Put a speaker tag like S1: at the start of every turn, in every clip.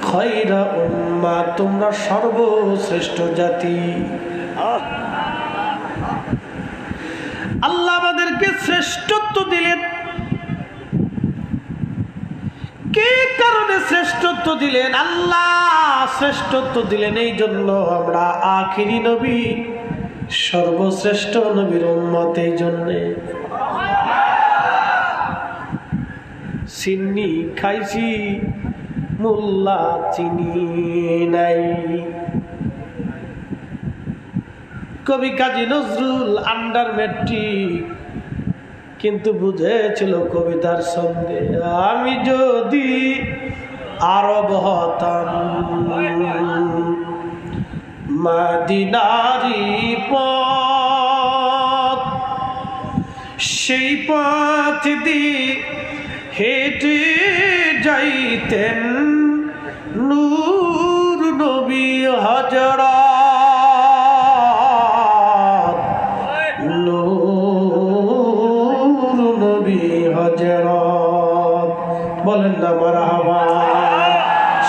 S1: খায়রা উম্মাহ, তোমরা সর্বশ্রেষ্ঠ জাতি। আল্লাহ আমাদেরকে শ্রেষ্ঠত্ব দিলেন। কি কারণে শ্রেষ্ঠত্ব দিলেন? আল্লাহ শ্রেষ্ঠত্ব দিলেন এই জন্য আমরা আখিরি নবী, সর্বশ্রেষ্ঠ নবীর উম্মত। এই জন্যে চিনি খাইছি, মোল্লা চিনি নাই। কবি কাজী নজরুল আন্ডার ম্যাট্রিক, কিন্তু বুঝেছিল কবিতার সঙ্গে, আমি যদি আরব হতাম, মদিনারি পথ, সেই পথ দিয়ে হেঁটে যাইতেন নূর নবী হযরত, নূর নবী হযরত। বলেন না মারহাবা।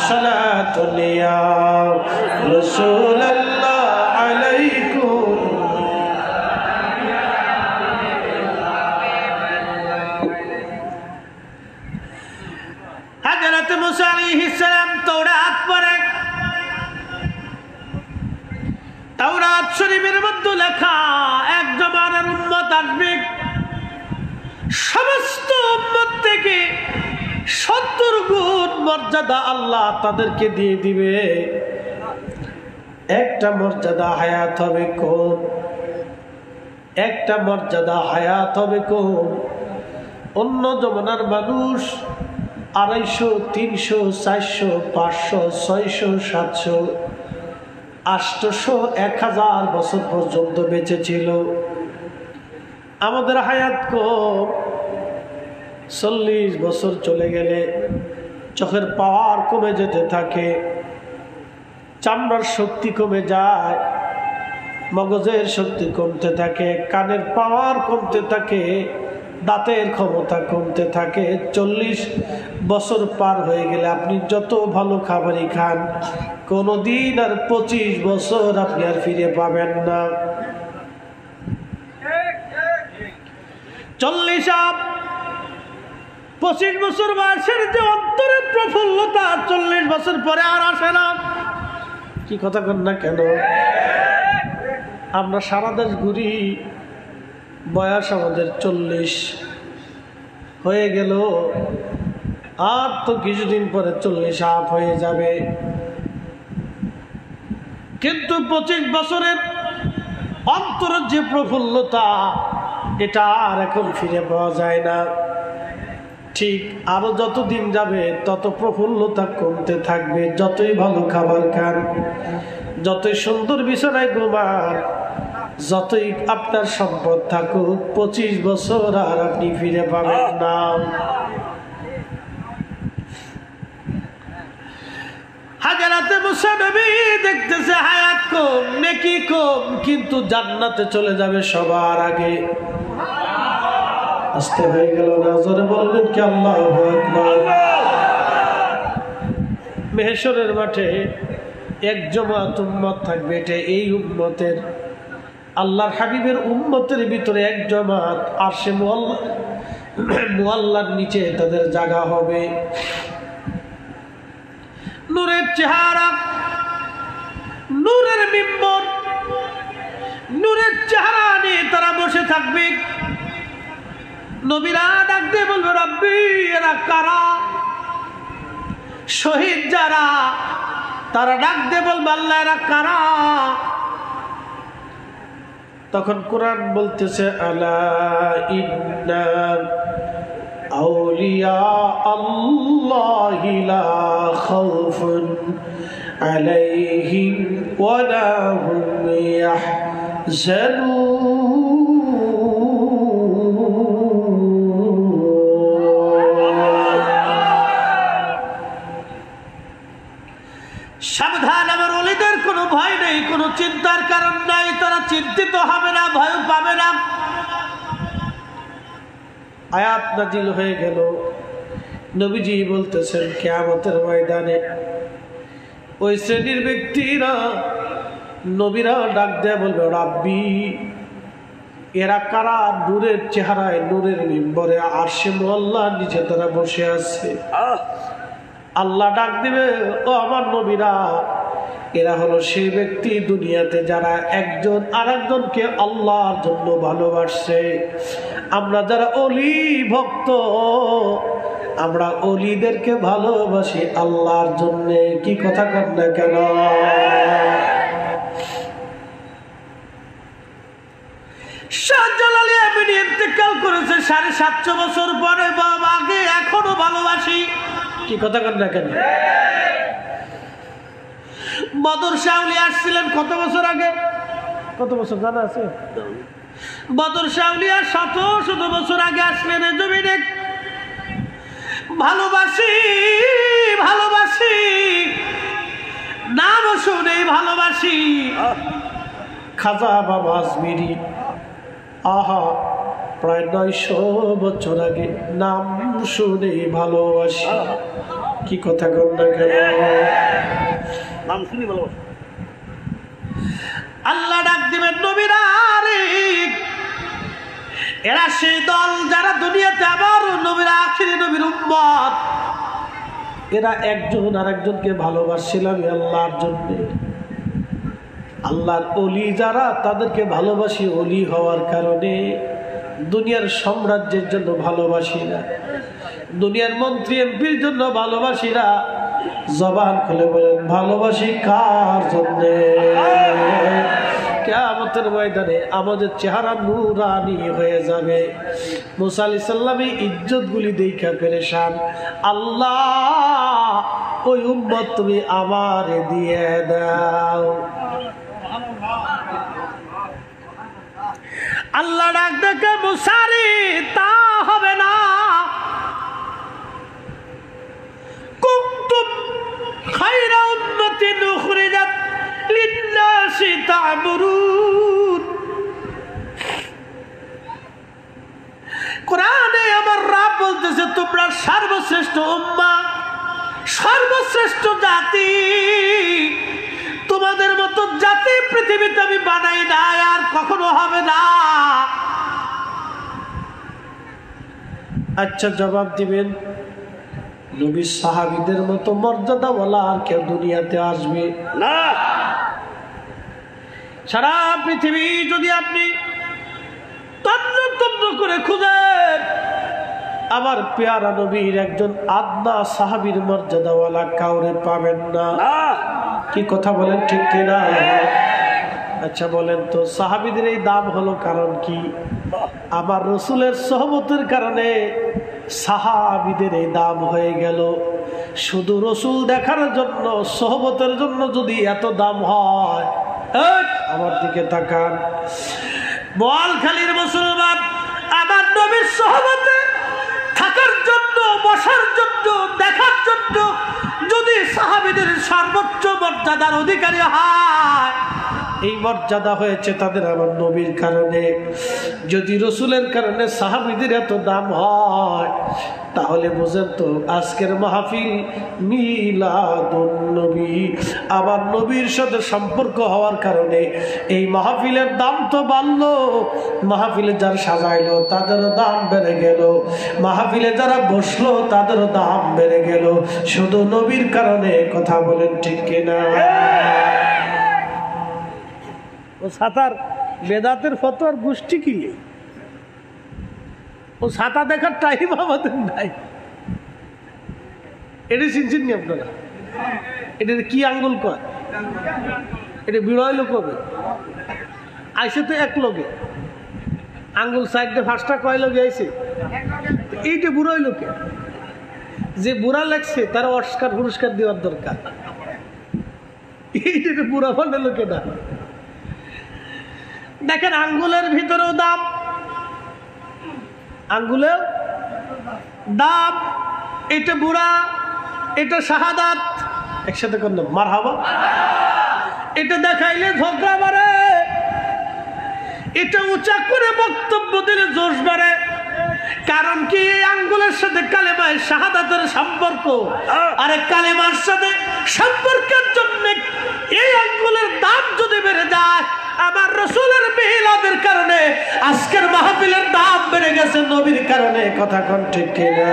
S1: সালাতুন ইয়া রাসূলুল্লাহ আলাইকুম। হযরত মুসা আলাইহিস সালাম তাওরাত পড়েন। তাওরাত শরীফের মধ্যে লেখা এক জমানার উম্মত আসবে, সমস্ত উম্মত থেকে 70 গুণ মর্যাদা আল্লাহ তাদেরকে দিয়ে দিবে। একটা মর্যাদা হায়াত হবে কম, একটা মর্যাদা হায়াত হবে কম। অন্য জমানার মানুষ 250, 300, 400, 500, 600, 700, 800, 1000 বছর পর্যন্ত বেঁচে ছিল। আমাদের হায়াত কম। 40 বছর চলে গেলে চোখের পাওয়ার কমে যেতে থাকে, চামড়ার শক্তি কমে যায়, মগজের শক্তি কমতে থাকে, কানের পাওয়ার কমতে থাকে, দাঁতের ক্ষমতা কমতে থাকে। 40 বছর পার হয়ে গেলে আপনি যত ভালো খাবারই খান, কোনোদিন আর 25 বছর আপনি আর ফিরে পাবেন না। 25 বছর বয়সের যে অন্তরের প্রফুল্লতা 40 বছর পরে আর আসে না। কি কথা কন না কেন? আমরা সারা দেশ ঘুরি, বয়স আমাদের 40 হয়ে গেল, আর তো কিছুদিন পরে 40 আপ হয়ে যাবে। কিন্তু 25 বছরের অন্তরের যে প্রফুল্লতা, এটা আর এখন ফিরে পাওয়া যায় না। ঠিক আরো যত দিন যাবে তত প্রফুল্লতা কমতে থাকবে। যতই ভালো খাবার খান, যতই সুন্দর বিছানায় ঘুমান, যতই আপনার সম্পদ থাকুক, 25 বছর আর আপনি ফিরে পাবেন না। হযরত মুসা নবী দেখতেছে হায়াত কম, নেকি কম, কিন্তু জান্নাতে চলে যাবে সবার আগে। আসতে হয়ে গেল না? জোরে বলবেন কি আল্লাহু আকবার। মেহেশরের মাঠে এক জামাত উম্মত থাকবে, এটা এই উম্মতের, আল্লাহর হাবিবের উম্মতের ভিতরে এক জামাত আরশে মুআল্লার নিচে তাদের জায়গা হবে। নূরের চেহারা, নূরের মিম্বর, নূরের চেহারা নিয়ে তারা বসে থাকবে। নবীরা ডাক দিয়ে বলবে, রব্বি এরা কারা? শহীদ যারা, তারা ডাক দিয়ে বলবে, আল্লাহ এরা কারা? তখন কোরআন বলতেছে, আলা ইন্না আউলিয়া আল্লাহি লা খাউফুন আলাইহিম ওয়া লা হুম ইয়াহজানুন। সাবধান, আমার ওলিদের কোনো ভয় নেই, কোনো চিন্তার কারণ নাই, তারা চিন্তিত হবে না, ভয় পাবে না। আয়াত নাজিল হয়ে গেল। নবীজি বলতেছেন, কিয়ামতের ময়দানে ওই শ্রেণীর ব্যক্তিরা নবীরা ডাক দেয়া বলবে, রাব্বি, এরা কারা? নূরের চেহারায়, নূরের মিম্বরে আরশে মুআল্লা নিচে তারা বসে আছে। আল্লাহ ডাক দিবে, ও আমার নবীরা, এরা হলো সেই ব্যক্তি দুনিয়াতে যারা একজন আরেকজনকে আল্লাহর জন্য ভালোবাসছে। আমরা যারা অলি ভক্ত, আমরা অলিদেরকে ভালোবাসি আল্লাহর জন্য। কি কথা কর না কেন? শাহজালাল আমিনী ইন্তেকাল করেছে 750 বছর পরে, বাবাকে এখনো ভালোবাসি। কি কথা কর না কেন? বদর শাহ আউলিয়া আসছিলেন কত বছর আগে? কত বছর জানা আছে? বদর শাহ আউলিয়া 100 বছর আগে আসলেন এই জমিনে। ভালোবাসি ভালোবাসি, নাম শুনে ভালোবাসি। খাজা বাবা আজমিরি, আহা, প্রায় 900 বছর আগে নাম শুনে ভালোবাসি। কি কথা কর না কেন? নাম শুনে ভালোবাসি। আল্লাহ ডাক দিবেন, নবীরা রে, এরা সেই দল যারা দুনিয়াতে আবার নবীর আখিরি নবীর উম্মত। এরা একজন আরেকজনকে ভালোবাসছিল আমি আল্লাহর জন্য। আল্লাহর অলি যারা, তাদেরকে ভালোবাসি অলি হওয়ার কারণে। দুনিয়ার সাম্রাজ্যের জন্য ভালোবাসি না, দুনিয়ার মন্ত্রী এমপির জন্য ভালোবাসি না। জবান খুলে বলেন, ভালোবাসি কার জন্য? কিয়ামতের ময়দানে আমাদের চেহারা নূরানি হয়ে যাবে। মুসা আলাইহিস সালামের ইজ্জত গুলি দেখা পেরেশান। আল্লাহ, ওই উম্মত তুমি আমারে দিয়ে দাও। আল্লাহ ডাক দেখে, মুসারে, তা হবে না। কুনতুম খায়রা উম্মাতিন উখরিজাত লিন-নাসি তা'মুরুন। কোরআনে আমার রব বলতেছে, তোমরা সর্বশ্রেষ্ঠ উম্মাহ, সর্বশ্রেষ্ঠ জাতি। তোমাদের মতো জাতি পৃথিবীতে আমি বানাই না, আর কখনো হবে না। আচ্ছা, জবাব দিবেন, নবী সাহাবীদের মতো মর্যাদাওয়ালা আর কেউ দুনিয়াতে আসবে না। সারা পৃথিবী যদি আপনি তন্ন তন্ন করে খুঁজেন, আমার পেয়ারা নবীর একজন আদনা সাহাবীর মর্যাদাওয়ালা কাউরে পাবেন না। কি কথা বলেন, ঠিক কিনা? আচ্ছা বলেন তো, সাহাবীদের এই দাম হলো কারণ কি? আমার রসুলের সোহবতের কারণে সাহাবীদের এই দাম হয়ে গেল। শুধু রসুল দেখার জন্য, সোহবতের জন্য যদি এত দাম হয়, আমার দিকে তাকান। বোয়ালখালীর মুসলমান আমার নবীর সোহবতে থাকার জন্য, বসার জন্য, দেখার জন্য যদি সাহাবীদের সর্বোচ্চ মর্যাদার অধিকারী হয়, এই মর্যাদা হয়েছে তাদের আমার নবীর কারণে। যদি রসুলের কারণে সাহাবীদের এত দাম হয়, তাহলে বুঝেন তো আজকের মাহফিল মিলাদুন নবী, আমার নবীর সাথে সম্পর্ক হওয়ার কারণে এই মাহফিলের দাম তো বাড়লো। মাহফিলে যারা সাজাইলো তাদেরও দাম বেড়ে গেল, মাহফিলে যারা বসলো তাদেরও দাম বেড়ে গেল, শুধু নবীর কারণে। কথা বলেন ঠিক কিনা? ও সাতার বেদাতের ফতোয়ার গোষ্ঠী কি? ও ছাতা দেখার টাইম আমাদের নাই। এটা চিনছেন নি আপনারা? এটা কি আঙ্গুল কয়? এটা বিড়য় লোক হবে। আইসে তো এক লোকে আঙ্গুল সাইডে ফার্স্টটা কয় লোকে আইসে? এইটা বুড়োই লোকে। যে বুড়া লাগছে তারা অস্কার পুরস্কার দেওয়ার দরকার। এইটা বুড়া ফান্ডে লোকে না। দেখেন, আঙ্গুলের ভিতরেও দাম, আঙ্গুলেও দাম। এটা বুড়া, এটা শাহাদাত, একসাথে করলাম মারহাবা। এটা দেখাইলে ঝগড়া বাড়ে, এটা উঁচা করে বক্তব্য দিলে জোশ বাড়ে। কারণ কি? এই আঙ্গুলের সাথে কালেমায় শাহাদাতের সম্পর্ক। আরে কালেমার সাথে সম্পর্কের জন্য আজকের মাহফিলের দাম বেড়ে গেছে নবীর কারণে, কথা কোন ঠিক কিনা?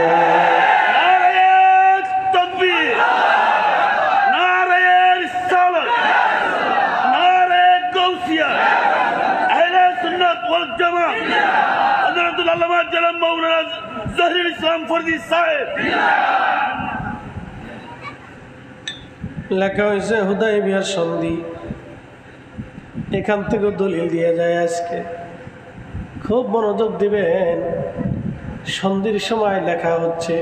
S1: লেখা হয়েছে হুদায়বিয়ার সন্ধি, এখান থেকে দলিল দিয়ে যায়। আজকে খুব মনোযোগ দিবেন, সন্ধির সময় লেখা হচ্ছে,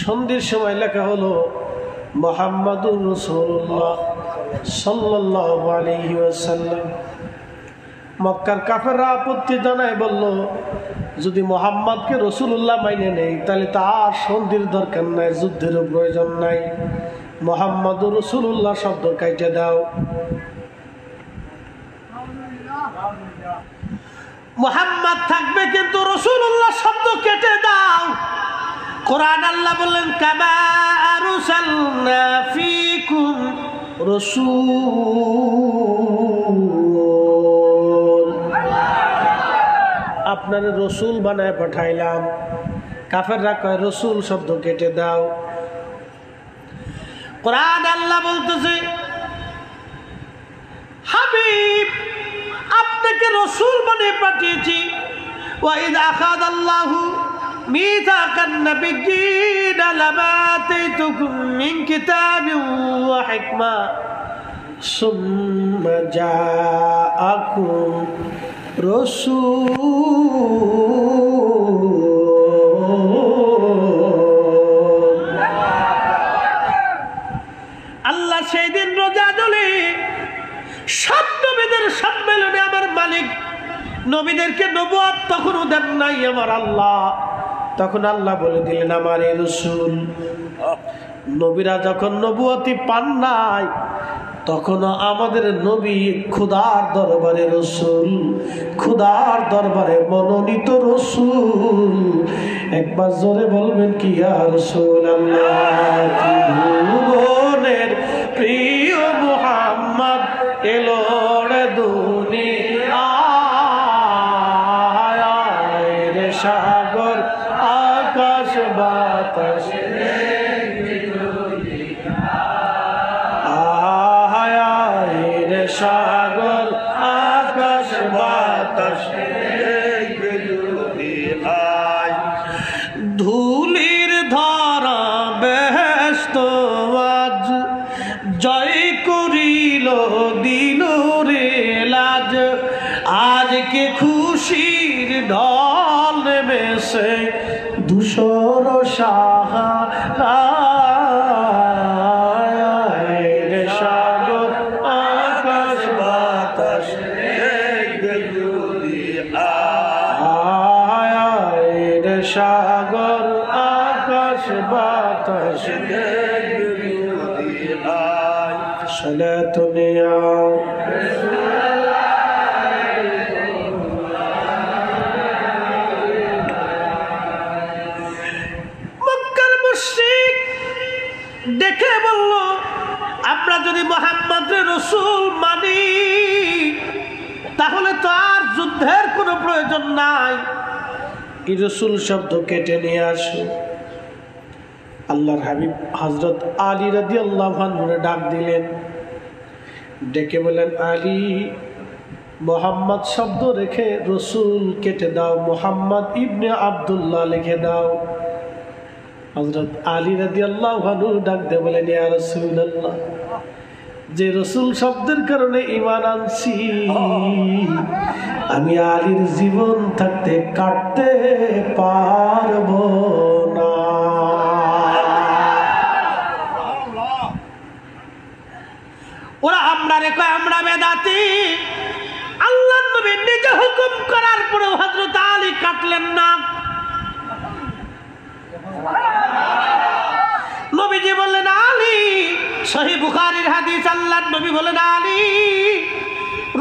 S1: সন্ধির সময় লেখা হলো মুহাম্মাদুর রাসূলুল্লাহ সাল্লাল্লাহু আলাইহি ওয়াসাল্লাম। মক্কার কাফেররা আপত্তি জানায়, বলল যদি মুহাম্মাদকে রাসূলুল্লাহ মাইনে নেই তাহলে তার সন্ধির দরকার নাই, যুদ্ধেরও প্রয়োজন নাই, মুহাম্মাদুর রাসূলুল্লাহ শব্দ কাইটে দাও। মুহাম্মদ থাকবে কিন্তু রাসূলুল্লাহ শব্দ কেটে দাও। কোরআন আল্লাহ বললেন কামা আরসালনা ফীকুম রাসূল, আপনার রসুল বানায় পাঠাইলাম। কাফেররা কয় রসুল শব্দ কেটে দাও। কোরআন আল্লাহ বলতেছে হাবিব আপনাকে রসুল বানিয়ে পাঠিয়েছি। ওয়াইদ আখাযাল্লাহু মিসাকান নাবিয়্যিনা লামা আতাইতুকুম মিন কিতাবিন ওয়া হিকমা সুম্মা জাআকুম আল্লাহ সেই দিন রোজা দলে সব নবীদের সম্মেলনে আমার মালিক নবীদেরকে নবুয়ত তখনও দেন নাই আমার আল্লাহ। তখন আল্লাহ বলে দিলেন আমার এই রাসূল। নবীরা যখন নবুয়তি পান নাই তখনও আমাদের নবী খোদার দরবারে রাসূল, খোদার দরবারে মনোনীত রাসূল। একবার জোরে বলবেন কি ইয়া রাসূলুল্লাহ, ভুবনের প্রিয় মুহাম্মদ এলো রে দুনিয়ায়, রে সাগর আকাশ বাতাস সাগর আকাশ বাতাস ধুলির ধরা বেহেশত আজ জয় করিল দিল রে লাজ। আজকে খুশির ঢল নেমেছে ধূসর সাহারা, সাগর আকাশ বাতাস সালাতুনে মক্কার মুশরিক দেখে বলল আমরা যদি মুহাম্মদের রাসূল মানি তাহলে তো আর যুদ্ধের কোনো প্রয়োজন নাই, এই রাসূল শব্দ কেটে নিয়ে আসো। আল্লাহর হাবিব হযরত আলী রাদিয়াল্লাহু আনহু ডাক দিলেন, ডেকে বলেন আলী মুহাম্মদ শব্দ রেখে রাসূল কেটে দাও, মুহাম্মদ ইবনে আব্দুল্লাহ লিখে দাও। হযরত আলী রাদিয়াল্লাহু আনহু ডাক দিয়ে বলেন ইয়া রাসূলুল্লাহ, যে রাসূল শব্দের কারণে ঈমান আনছি আমি আলীর জীবন থাকতে কাটতে পারবো না। ওরা আমরা রেখে আমরা বেদাতি, আল্লাহর নবী নিজে হুকুম করার পরে হযরত আলী কাটলেন না। নবীজি বললেন আলী, সহিহ বুখারীর হাদিস, আল্লাহর নবী বলেন আলী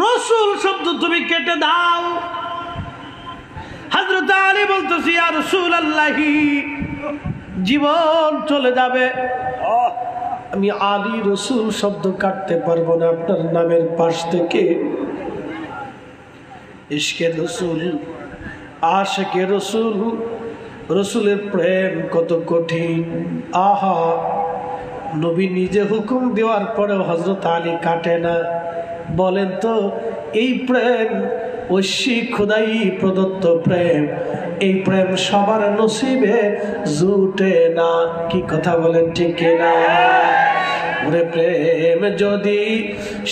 S1: রাসূল শব্দ তুমি কেটে দাও। হযরত আলী বলতেছি ইয়া রাসূলুল্লাহ জীবন চলে যাবে, আমি আলী রাসূল শব্দ কাটতে পারবো না আপনার নামের পাশ থেকে। ইশকে রসুল, আশিকে রসুল, রসুলের প্রেম কত কঠিন। আহা, নবী নিজে হুকুম দেওয়ার পরে হযরত আলী কাটে না। বলেন তো এই প্রেম ঐশী খোদাই প্রদত্ত প্রেম, এই প্রেম সবার নসিবে জুটে না। কি কথা বলেন ঠিক না? ওরে প্রেম যদি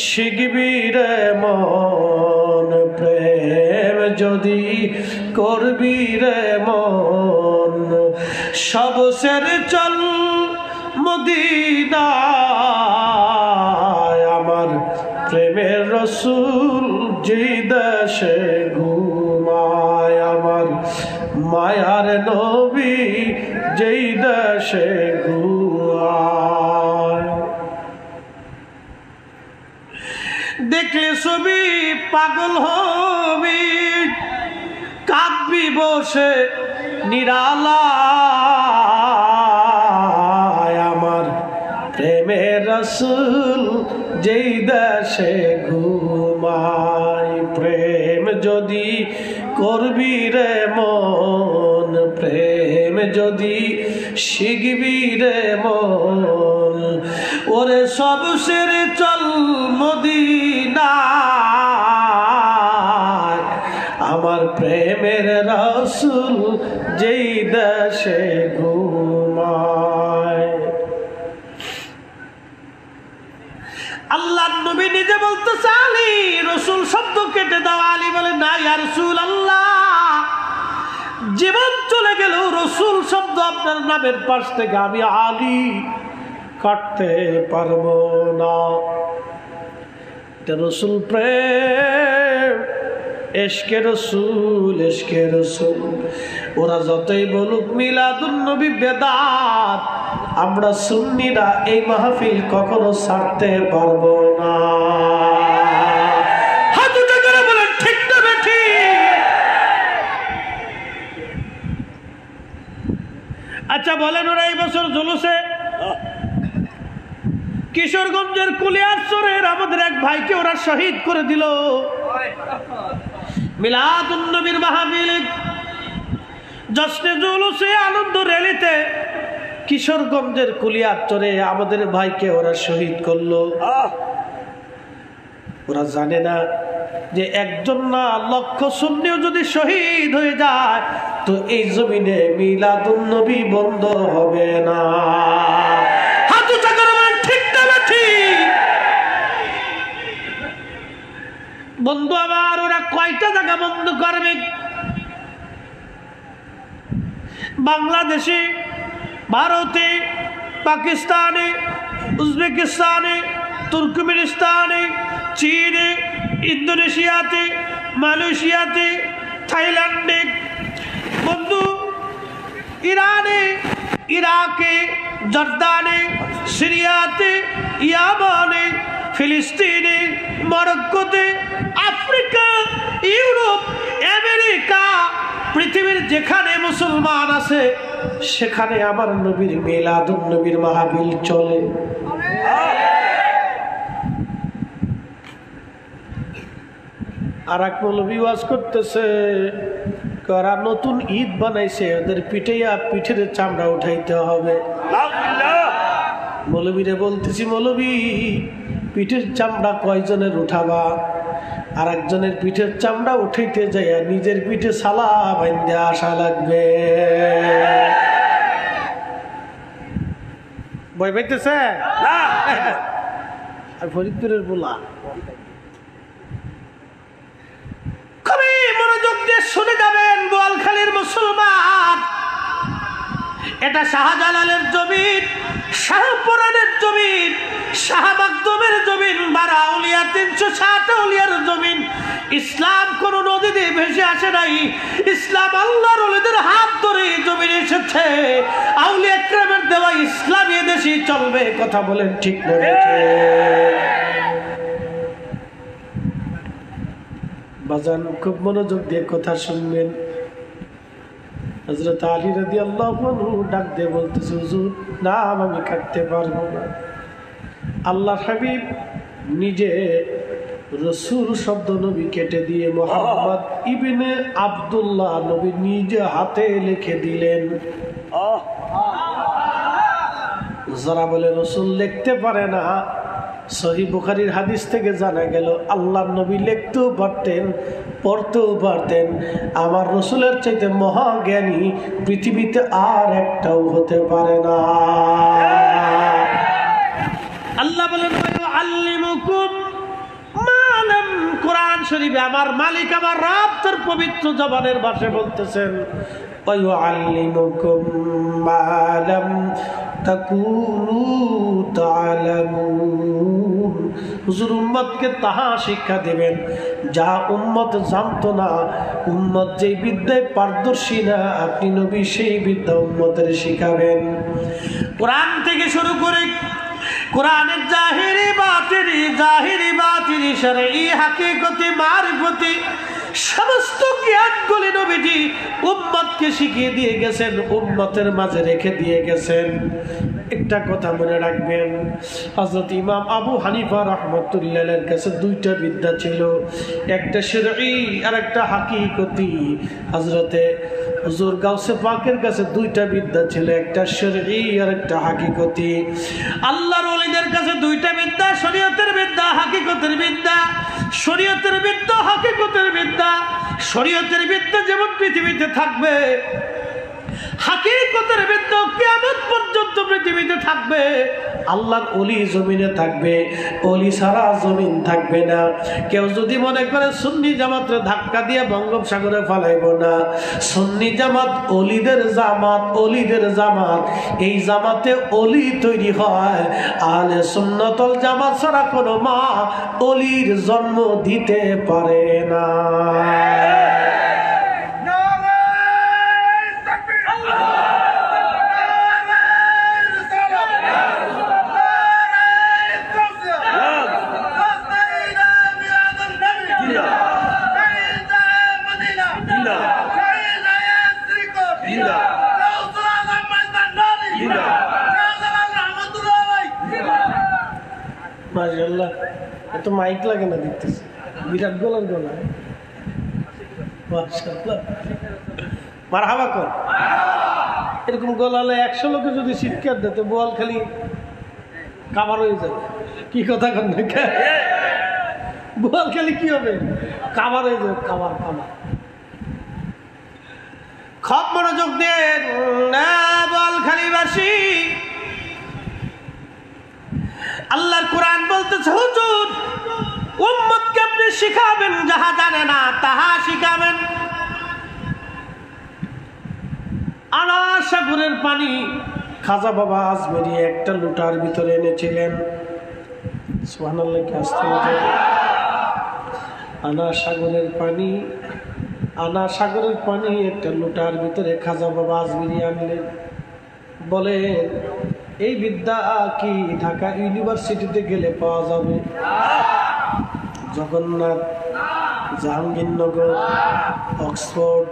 S1: শিখবি রে মন, প্রেম যদি করবি রে মন, সব ছেড়ে চল মদিনায়, আমার প্রেমের রসুল যেই দেশে ঘুমায়, আমার মায়ার নবী যেই দেশে ঘুমায়। দেখলে ছবি পাগল হবি, কাঁদবি বসে নিরালায়, আমার প্রেমের রসুল যেই দেশে ঘুমায়। প্রেম যদি করবি রে মন, প্রেম যদি শিখবি রে মন, ওরে সব ছেড়ে চল মদিনায়, আমার প্রেমের রসুল যেই দেশে ঘুমায়। আল্লাহর নবী নিজে বলতেছে আলী রসুল শব্দ কেটে দাও। আলী বলে না ইয়া রাসূলুল্লাহ, জীবন চলে গেল রসুল শব্দ আপনার নামের পাশ থেকে আমি আলী কাটতে পারবো না। এটা রসুল প্রেম, ইশকে রসুল, ইশকে রসুল। ওরা যতই বলুক মিলাদুন নবী বেদাত, আমরা সুন্নিরা এই মাহফিল কখনো ছাড়তে পারবো না। হাত উঁচু করে বলেন ঠিক না বেঠিক? আচ্ছা বলেন, ওরা এই বছর জুলুসে কিশোরগঞ্জের কুলিয়ারচরের আমাদের এক ভাইকে ওরা শহীদ করে দিল। মিলাদুন নবীর মাহফিল জশ্নে জুলুসে আনন্দ র্যালিতে কিশোরগঞ্জের কুলিয়ারচরে আমাদের ভাইকে ওরা শহীদ করলো। ওরা জানে না যে একজন না লক্ষ সুন্নিও যদি শহীদ হয়ে যায় তো এই জমিনে মিলাদুন নবী বন্ধ হবে না। হাত উঁচু করে বলেন ঠিক না ঠিক? বন্ধু আমার, ওরা কয়টা জায়গা বন্ধ করবে? বাংলাদেশে, ভারতে, পাকিস্তানে, উজবেকিস্তানে, তুর্কমেনিস্তানে, চীনে, ইন্দোনেশিয়াতে, মালয়েশিয়াতে, থাইল্যান্ডে, বন্ধু ইরানে, ইরাকে, জর্দানে, সিরিয়াতে, ইয়ামানে, ফিলিস্তিনে, মরক্কোতে, আফ্রিকা, ইউরোপ, আমেরিকা, পৃথিবীর যেখানে মুসলমান আছে সেখানে আমার নবীর মিলাদুন নবীর মাহফিল চলে। আর এক মৌলবী ওয়াজ করতেছে, কারা নতুন ঈদ বানাইছে ওদের পিঠের চামড়া উঠাইতে হবে। মৌলবীরে বলতেছি, মৌলবী পিঠের চামড়া কয়জনের উঠাবা? আর একজনের পিঠের চামড়া উঠাইতে যাইয়া নিজের পিঠে সালা বাইন্দে আসা লাগবে। ভয় পাইতেছে? আর ফরিদপুরের বলা খুবই মনোযোগ দিয়ে শুনে যাবেন। বোয়ালখালীর মুসলমান, এটা শাহজালালের জমিন, শাহপুরানের জমিন, শাহ মাকদুমের জমিন, 12 আউলিয়া 360 আউলিয়ার জমিন। ইসলাম কোন নদী দিয়ে ভেসে আসে নাই, ইসলাম আল্লাহর ওলিদের হাত ধরে জমিনে এসেছে। আউলিয়া কেরামের দেওয়া ইসলাম এ দেশেই চলবে। কথা বলেন ঠিক না? বাজান খুব মনোযোগ দিয়ে কথা শুনবেন। হযরত আলী রাদিয়াল্লাহু আনহু ডাক দিয়ে বলতেছে, হুজুর না, আমি কাটতে পারবো না। আল্লাহর হাবিব নিজে রসুল শব্দ নবী কেটে দিয়ে মোহাম্মদ ইবনে আব্দুল্লাহ নবী নিজে হাতে লিখে দিলেন। যারা বলে রসুল লিখতে পারে না, সহিহ বুখারীর হাদিস থেকে জানা গেল আল্লাহর নবী লিখতেও পারতেন, পড়তেও পারতেন। আমার রসুলের চাইতে মহাজ্ঞানী পৃথিবীতে আর একটাও হতে পারে না। আল্লাহ বলেন আল্লিমুকুম মালাম, কোরআন শরীফে আমার মালিক আমার রব তার পবিত্র জবানের ভাষায় বলতেছেন ওয়ায়ুআল্লিমুকুম মালাম তাকুনু তা'লামুন। হুজুর উম্মতকে তাহা শিক্ষা দিবেন যা উম্মত জানতো না। উম্মত যেই বিদ্যায় পারদর্শী না, আপনি নবী সেই বিদ্যা উম্মতের শিখাবেন। কোরআন থেকে শুরু করে কোরআনের জাহিরি বাতিনি শরঈ হাকিকতি মারিফতি সমস্ত জ্ঞানগুলি নবীজি উম্মতকে শিখিয়ে দিয়ে গেছেন, উম্মতের মাঝে রেখে দিয়ে গেছেন। একটা কথা মনে রাখবেন, হযরত ইমাম আবু হানিফা রাহমাতুল্লাহির কাছে দুইটা বিদ্যা ছিল, একটা শরঈ আর একটা হাকিকতি। হযরতে হুজুর গাউসে পাকের কাছে দুইটা বিদ্যা ছিল, একটা শরঈ আর একটা হাকিকতি। আল্লাহর ওলিদের কাছে দুইটা বিদ্যা, শরীয়তের বিদ্যা, হাকিকতের বিদ্যা। শরীয়তের বিদ্যা, হাকিকতের বিদ্যা। শরীয়তের বিদ্যা যেমন পৃথিবীতে থাকবে, হাকিকতের বিদ্যা কিয়ামত পর্যন্ত পৃথিবীতে থাকবে। আল্লাহর ওলি জমিনে থাকবে, ওলি সারা জমিন থাকবে না। কেউ যদি মনে করে সুন্নি জামাতরে ধাক্কা দিয়ে বঙ্গোপসাগরে ফেলাইব না, সুন্নি জামাত ওলিদের জামাত, ওলিদের জামাত। এই জামাতে ওলি তৈরি হয়। আহলে সুন্নাতুল জামাত ছাড়া কোনো মা ওলির জন্ম দিতে পারে না। মাশাআল্লাহ, এত মাইক লাগে না দেখতেছি, বিরাট গলার গলা। মাশাআল্লাহ, মারহাবা কর। এরকম গলালে 100 লোকে যদি চিৎকার দিত বল খালি কাবার হয়ে যাবে। কি কথা কন না, বল খালি কি হবে, কাবার হয়ে যাবে। কাবার কাবার খুব মনোযোগ দেন না, বল খালিবাসী। আল্লাহর কোরআন বলতেছে হুজুর উম্মতকে আপনি শিখাবেন, যাহা জানে না তাহা শিখাবেন। আনার সাগরের পানি খাজা বাবা আজমেরি একটা লুটার ভিতরে এনেছিলেন। সুবহানাল্লাহ, কি আসতে হবে। আনার সাগরের পানি একটা লুটার ভিতরে খাজা বাবা আজমেরি আনলেন। বলে এই বিদ্যা কি ঢাকা ইউনিভার্সিটিতে গেলে পাওয়া যাবে? Jagannath, Jahangirnagar, Oxford,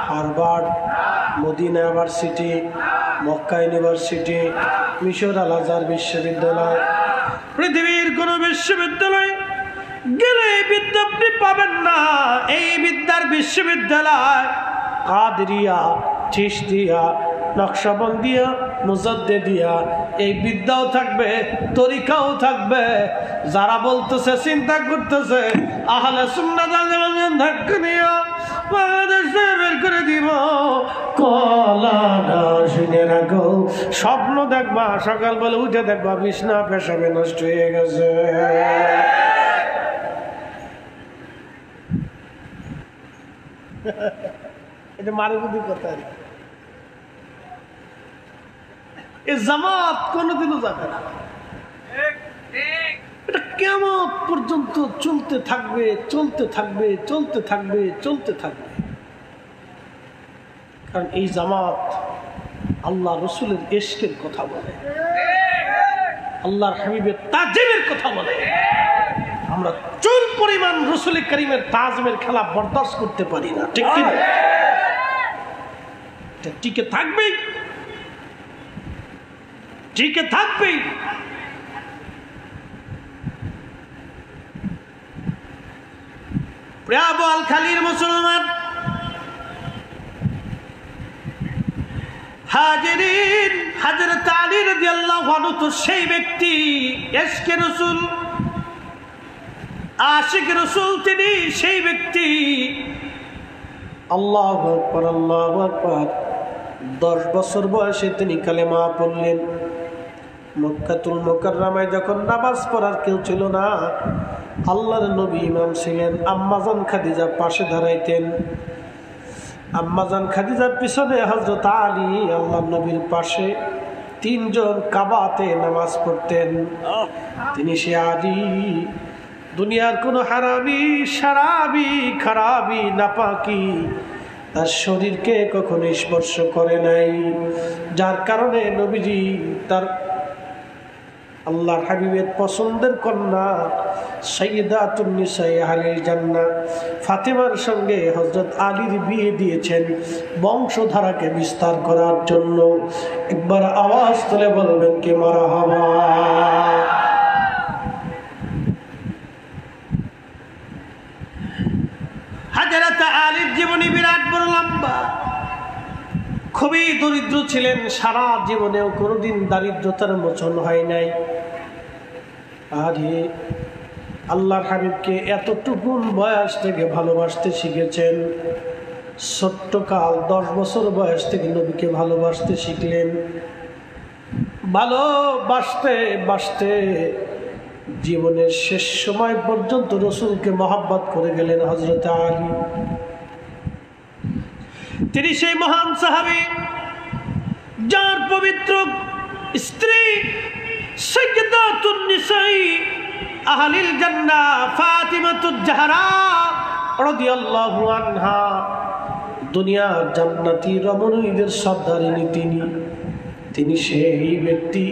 S1: Harvard, Medina university, Mecca university, মিশর আল আজহার বিশ্ববিদ্যালয়, পৃথিবীর কোন বিশ্ববিদ্যালয় গেলে এই বিদ্যা আপনি পাবেন না। এই বিদ্যার বিশ্ববিদ্যালয় কাদরিয়া, চিশতিয়া, নকশবন্দিয়া, মুজাদ্দিদিয়া, এই বিদ্যাও থাকবে, তরিকাও থাকবে। যারা বলতেছে, চিন্তা করতেছে আহলে সুন্নাত ওয়াল জামাত ধাক্কা দিয়া বাংলাদেশে বের করে দিব, কলা না শুনে রাখো। স্বপ্ন দেখবা, সকালবেলা উঠে দেখবা বিছনা পেশাবে নষ্ট হয়ে গেছে। এটা মারুফুদি কথা। এই জামাত কোনোদিনও যাবে না। এটা কিয়ামত পর্যন্ত চলতে থাকবে, চলতে থাকবে, চলতে থাকবে, চলতে থাকবে। কারণ এই জামাত আল্লাহ রসুলের ইশকের কথা বলে, আল্লাহর হাবিবের তাজিমের কথা বলে। আমরা চুল পরিমাণ রসুল করিমের তাজমের খেলা বরদাস্ত করতে পারি না, ঠিক কি না? এটা টিকে থাকবে, টিকে থাকবে। বোয়ালখালীর মুসলমান হাজিরিন, হযরত আলী রাদিয়াল্লাহু আনহু তো সেই ব্যক্তি, ইশকে রাসূল, আশিক রাসূল, তিনি সেই ব্যক্তি। আল্লাহু আকবার, আল্লাহু আকবার। 10 বছর বয়সে তিনি কালেমা পড়লেন। মক্কাতুল মুকাররমায় যখন নামাজ পড়ার কেউ ছিল না, আল্লাহর নবী ইমাম ছিলেন। আম্মাজান খাদিজা পাশে দাঁড়াইতেন। আম্মাজান খাদিজার পিছনে হযরত আলী আল্লাহর নবীর পাশে, 3 জন কাবাতে নামাজ পড়তেন। তিনি সে আলী, দুনিয়ার কোনো হারামি, শারাবি, খারাবি, নাপাকি তার শরীরকে কখনো স্পর্শ করে নাই, যার কারণে নবীজি তার আল্লাহর হাবিবের পছন্দের কন্যা সাইয়্যিদাতুন নিসাই আহলিল জান্নাহ ফাতেমার সঙ্গে হযরত আলীর বিয়ে দিয়েছেন বংশধারাকে বিস্তার করার জন্য। একবার আওয়াজ তুলে বলবেন কি মারহাবা। হযরত আলীর জীবনী বিরাট বড় লম্বা। খুবই দরিদ্র ছিলেন, সারা জীবনেও কোনোদিন দারিদ্রতার মোচন হয় নাই। আরে আল্লাহর হাবিবকে এতটুকু বয়স থেকে ভালোবাসতে শিখেছেন। ছোট্টকাল 10 বছর বয়স থেকে নবীকে ভালোবাসতে শিখলেন। ভালোবাসতে বাসতে জীবনের শেষ সময় পর্যন্ত রসুলকে মহব্বত করে গেলেন হযরত আলী। তিনি সেই মহান সাহাবী যার পবিত্র স্ত্রী সাইয়্যিদাতুন নিসাই আহলিল জান্নাহ ফাতিমাতুজ জাহরা রাদিয়াল্লাহু আনহা, দুনিয়ার জান্নাতি রমণীদের সর্দারিনী তিনি সেই ব্যক্তি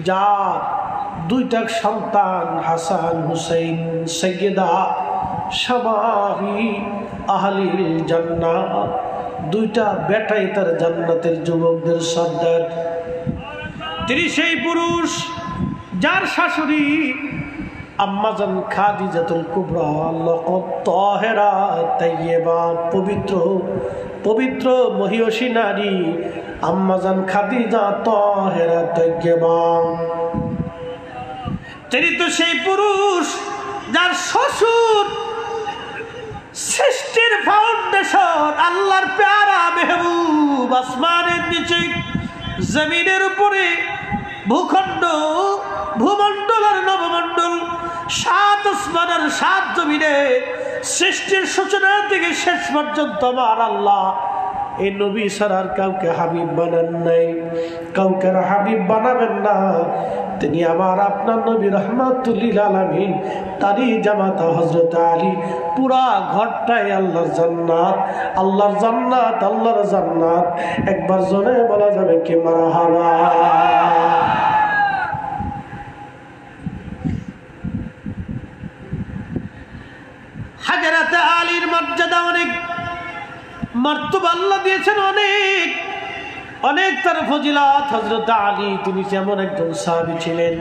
S1: যার 2টা সন্তান হাসান হুসাইন সাইয়্যিদা শাবাবি আহলিল জান্নাহ, 2টা বেটাই তার জান্নাতের যুবকদের সর্দার। তিনি সেই পুরুষ যার শাশুড়ি আম্মাজান খাদিজাতুল কুবরা লকব তাহেরা তাইয়্যিবা, পবিত্র মহিয়সী নারী আম্মাজান খাদিজা তাহেরা তাইয়্যিবা। তিনি তো সেই পুরুষ যার শ্বশুর সৃষ্টির ফাউন্ডেশন, আল্লাহর প্যারা মেহবুব, আসমানের নিচে জমিনের উপরে ভূখণ্ড, ভূমণ্ডল আর নবমণ্ডল, 7 আসমান আর 7 জমিনে সৃষ্টির সূচনা থেকে শেষ পর্যন্ত আমার আল্লাহ এই নবী ছাড়া কাউকে হাবিব বানান নাই, কাউকে হাবিব বানাবেন না। তিনি আমার আপনার নবী রাহমাতুল লিল আলামিন, তারই জামাতা হযরত আলী। পুরা ঘরটাই আল্লাহর জান্নাত, আল্লাহর জান্নাত, আল্লাহর জান্নাত। একবার জোরে বলা যাবে কি মারহাবা। হযরত আলীর মর্যাদা অনেক, মর্তবা আল্লাহ দিয়েছেন অনেক অনেক, তার ফজিলত। হযরত আলী তিনি যেমন একজন সাহাবী ছিলেন,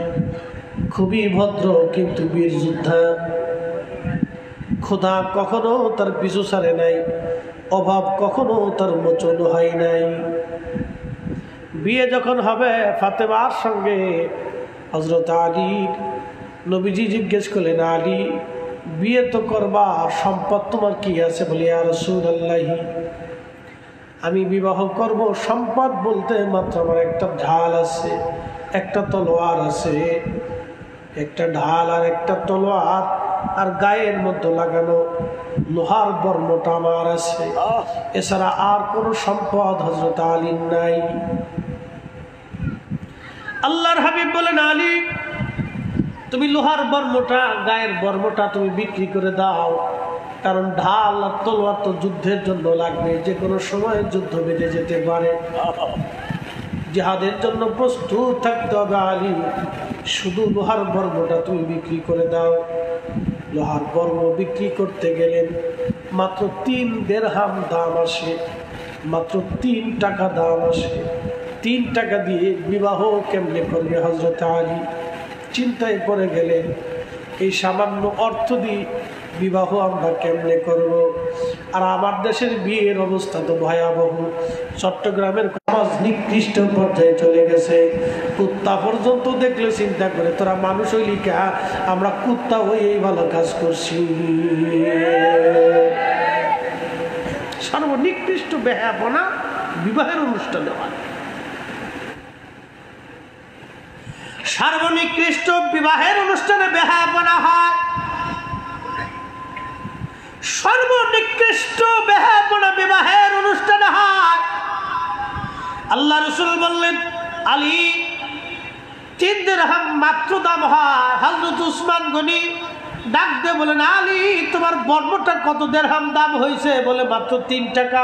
S1: খুবই ভদ্র কিন্তু বীর যোদ্ধা। খোদা কখনো তার পিছু ছাড়ে নাই, অভাব কখনো তার মোচন হয় নাই। বিয়ে যখন হবে ফাতেমার সঙ্গে হযরত আলী, নবীজি জিজ্ঞেস করলেন, আলী বিয়ে তো করবা, সম্পদ তোমার কি আছে? বলে ইয়া রাসূলুল্লাহ, আমি বিবাহ করব, সম্পদ বলতে মাত্র আমার একটা ঢাল আছে, একটা তলোয়ার আছে, একটা ঢাল আর একটা তলোয়ার, আর গায়ের মধ্যে লাগানো লোহার বর্মটা আমার আছে, এছাড়া আর কোনো সম্পদ হযরত আলীর নাই। আল্লাহর হাবিব বলেন, আলী তুমি লোহার বর্মটা, গায়ের বর্মটা তুমি বিক্রি করে দাও, কারণ ঢাল আর তলোয়ার তো যুদ্ধের জন্য লাগবে, যে কোনো সময় যুদ্ধ বেঁধে যেতে পারে, জিহাদের জন্য প্রস্তুত থাকতে হবে। আলী শুধু লোহার বর্মটা তুমি বিক্রি করে দাও। লোহার বর্ম বিক্রি করতে গেলেন মাত্র 3 দিরহাম দাম আসে, মাত্র 3 টাকা দাম আসে। 3 টাকা দিয়ে বিবাহ কেমনে করবে হযরত আলী? চিন্তায় পড়ে গেলেন। এই সামান্য অর্থ দিয়ে বিবাহ আমরা কেমনে করব? আর আমার দেশের বিয়ের অবস্থা তো ভয়াবহ। চট্টগ্রামের সমাজ নিকৃষ্ট পর্যায়ে চলে গেছে। কুত্তা পর্যন্ত দেখলে চিন্তা করে তোরা মানুষ হইলি কা, আমরা কুত্তা হই এই ভালো কাজ করছি। সর্বনিকৃষ্ট বেহায়াপনা বিবাহের অনুষ্ঠানে হয়। সর্বনিকৃষ্ট বিবাহের অনুষ্ঠানে বেহায়াপনা হয়। সর্বনিকৃষ্ট বেহায়াপনা বিবাহের অনুষ্ঠানে হয়। আল্লাহ রাসূল বললেন, আলী 3 দিরহাম মাত্র দাম হয়। হযরত উসমান গনি ডাক দিয়ে বলেন, আলী তোমার বর্মটা কত দিরহাম দাম হয়েছে? বলে মাত্র 3 টাকা।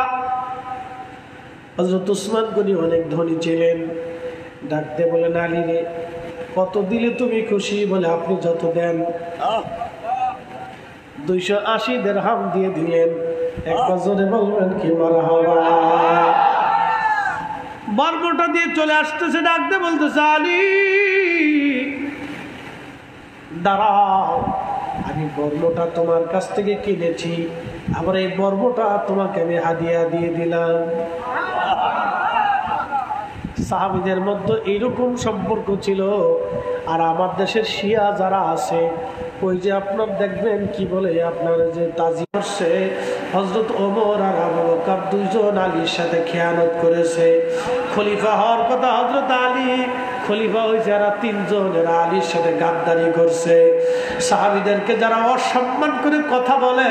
S1: হযরত উসমান গনি অনেক ধনী ছিলেন। ডাক দিয়ে বলেন, আলী রে কত দিলে তুমি খুশি? বলে আপনি যত দেন। 280 দিরহাম দিয়ে দিলেন। একবার জোরে বলবেন কি মারহাবা। বর্মটা দিয়ে চলে আসতেছে, ডাক দিয়ে বলতেছে, আলী দাঁড়াও, আমি বর্মটা তোমার কাছ থেকে কিনেছি, আবার এই বর্মটা তোমাকে আমি হাদিয়া দিয়ে দিলাম। সাহাবীদের মধ্যে এইরকম সম্পর্ক ছিল। আর আমার দেশের শিয়া যারা আছে, ওই যে আপনার দেখবেন কি বলে, আপনার যে তাজি করছে হযরত ওমর আর আবু বকর দুইজন আলীর সাথে খেয়ানত করেছে। খলিফা হওয়ার কথা হযরত আলী, খলিফা হয়েছে এরা 3 জন, এরা আলীর সাথে গাদ্দারি করছে। সাহাবীদেরকে যারা অসম্মান করে কথা বলে,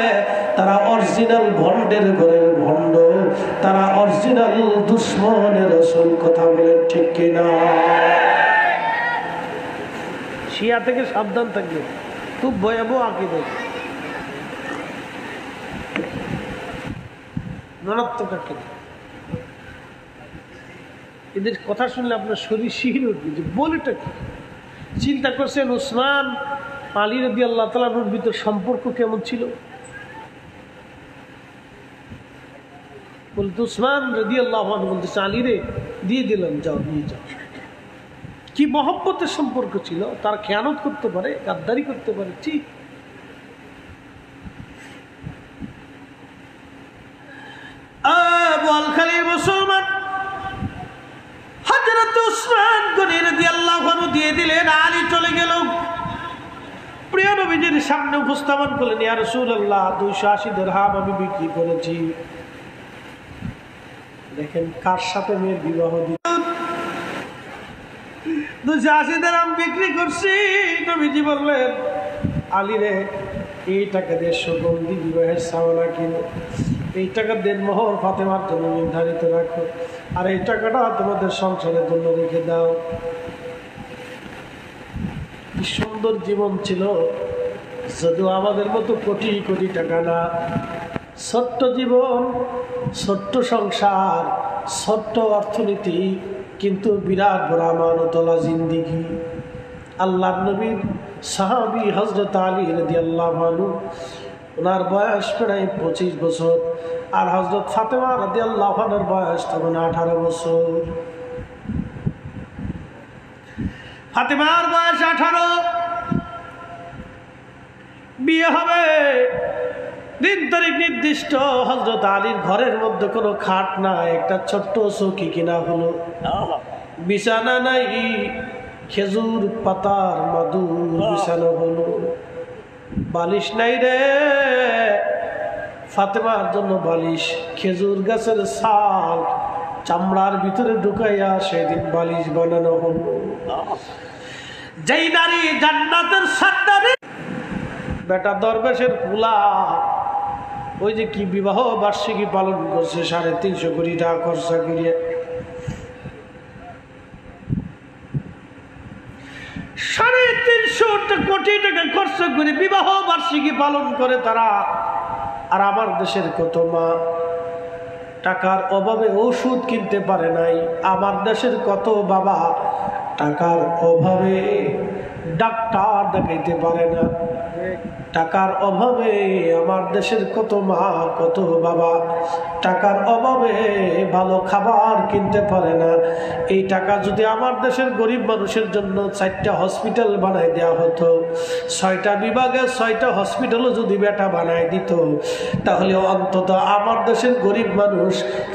S1: তারা অরিজিনাল ভণ্ডের ঘরের ভণ্ড, তারা অরিজিনাল দুশ্মনের রাসূল। কথা বলেন ঠিক কিনা? শিয়া থেকে সাবধান থাকবে, খুব ভয়াবহ আকীদা, মারাত্মক আকীদা। এদের কথা শুনলে আপনার শরীর শিহরে উঠবে যে বলেটা কি। চিন্তা করছেন উসমান আলী রাদিয়াল্লাহু তাআলার ভিতর সম্পর্ক কেমন ছিল? বলতে উসমান রাদিয়াল্লাহু আনহু বলতেছে, আলী রে দিয়ে দিলাম, যাও নিয়ে যাও। কি মহব্বতের সম্পর্ক ছিল। তার খেয়ানত করতে পারে, গাদ্দারি করতে পারে, ঠিক। বোয়ালখালীর মুসলমান হযরত উসমান গনি রাদিয়াল্লাহু আনহু দিয়ে দিলেন। আলী চলে গেল, প্রিয় নবীজির সামনে উপস্থাপন করলেন, ইয়া রাসূলুল্লাহ 280 দিরহাম আমি বিক্রি করেছি। দেখেন কার সাথে মেয়ের বিবাহ দিল। 280 দিরহাম বিক্রি করছি। নবীজি বললেন, আলী রে এই টাকা দিয়ে সুগন্ধি বিবাহের সাওয়ানা কিনো, এই টাকা দেনমোহর ফাতেমার জন্য নির্ধারিত রাখো, আর এই টাকাটা তোমাদের সংসারের জন্য রেখে দাও। কি সুন্দর জীবন ছিল। যদিও আমাদের মতো কোটি কোটি টাকা না, ছোট্ট জীবন, ছোট্ট সংসার, ছোট্ট অর্থনীতি, কিন্তু বিরাট বড় আমানতওয়ালা জিন্দেগি। আল্লাহর নবীর সাহাবী হযরত আলী রাদিয়াল্লাহু আনহু, ওনার বয়স প্রায় 25 বছর, আর হযরত ফাতেমা রাদিয়াল্লাহু আনহার বয়স তখন 18 বছর। ফাতেমার বয়স 18, বিয়ে হবে, দিন তারিখ নির্দিষ্ট। হযরত আলীর ঘরের মধ্যে কোনো খাট নাই, একটা ছোট্ট চৌকি কিনা হলো, বিছানা নাই, খেজুর পাতার মাদুর বিছানো হলো, বালিশ নাই রে। ফাতেমার জন্য বালিশ খেজুর গাছের ছাল চামড়ার ভিতরে ঢুকাইয়া সেদিন বালিশ বানানো হলো। যেই নারী জান্নাতের সন্তান, বেটা দরবেশের পুলা, ওই যে কি বিবাহ বার্ষিকী পালন করছে, 350 কোটি টাকা খরচা করিয়া, 350 কোটি টাকা খরচা করে বিবাহ বার্ষিকী পালন করে তারা। আর আমার দেশের কত মা টাকার অভাবে ওষুধ কিনতে পারে নাই, আমার দেশের কত বাবা টাকার অভাবে ডাক্তার দেখাইতে পারে না, টাকার অভাবে আমার দেশের কত মা কত বাবা টাকার অভাবে ভালো খাবার কিনতে পারে না। এই টাকা যদি আমার দেশের গরিব মানুষের জন্য 4টা হসপিটাল বানাই দেওয়া হতো, 6টা বিভাগে 6টা হসপিটালও যদি বেটা বানাই দিত, তাহলে অন্তত আমার দেশের গরিব মানুষ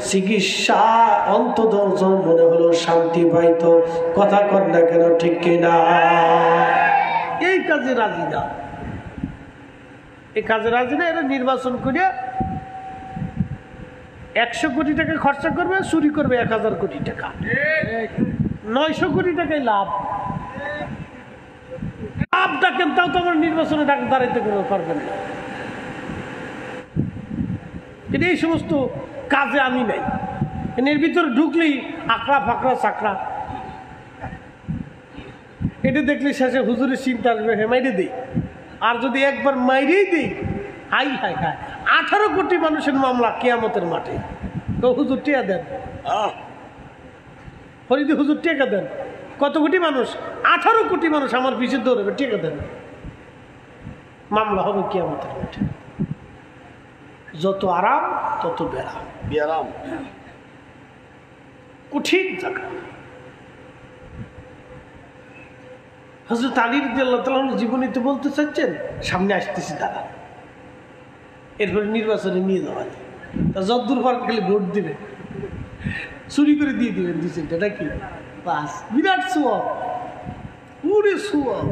S1: চিকিৎসা অন্তত মনে হলো শান্তি পাইত। কথা কর না কেন, ঠিক কিনা? এই কাজে রাজি না, এই কাজে রাজি না। এরা নির্বাচন করে 100 কোটি টাকা খরচা করবে, চুরি করবে 1000 কোটি টাকা, 900 কোটি টাকায় লাভ। লাভ ডাকেন, তাও তো আমার নির্বাচনে দাঁড়াইতে পারবেন না। কিন্তু এই সমস্ত কাজে আমি নাই। এর ভিতরে ঢুকলেই আকড়া ফাকড়া চাকড়া, এটা দেখলে শেষে হুজুরের চিন্তা আসবে, হে মাইরে দিই। আর যদি একবার মাইরেই দিই, হাই হাই হাই, 18 কোটি মানুষের মামলা কিয়ামতের মাঠে। তো হুজুর টিয়া দেন, ফরিদি হুজুর টিকা দেন। কত কোটি মানুষ? 18 কোটি মানুষ আমার পিছিয়ে দৌড়বে, টিকা দেন। মামলা হবে কিয়ামতের মাঠে। যত আরাম তত বেরাম, কঠিন জায়গা। হযরত আলী রাদিয়াল্লাহু তাআলা জীবনীতে বলতে চাচ্ছেন, সামনে আসতেছি দাদা, এরপরে নির্বাচনে নিয়ে যাওয়া যায়, তা যদ্দূর পারেন খালি ভোট দিবেন, চুরি করে দিয়ে দিবেন 2-3টা, নাকি? বাস, বিরাট সোয়াব, পুরে সোয়াব।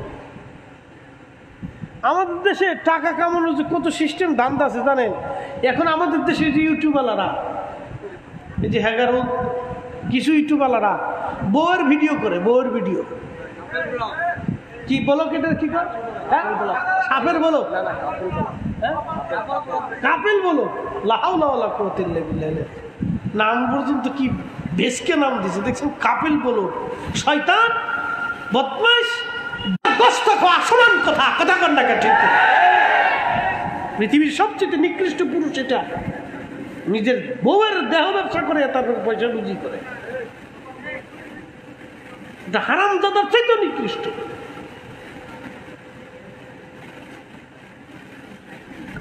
S1: আমাদের দেশে টাকা কামানোর যে কত সিস্টেম ধান্দা আছে জানেন? এখন আমাদের দেশে যে ইউটিউবওয়ালারা, এই যে হ্যাগারও কিছু ইউটিউবওয়ালারা বউয়ের ভিডিও করে, বউয়ের ভিডিও কি বলো, কেটে কি কর, সাপের বলো, কাপিল বলো, লাহাউলা কুওয়াতা বিল্লাহ, নাম পর্যন্ত কি বেশকে নাম দিছে দেখছেন, কাপিল বলো। শয়তান, বদমাইশ, আসমান কথা কথা কর না, ঠিক? পৃথিবীর সবচেয়ে নিকৃষ্ট পুরুষ এটা, নিজের বউয়ের দেহ ব্যবসা করে তারপর পয়সা রুজি করে। এটা হারামজাদার চাইতে নিকৃষ্ট।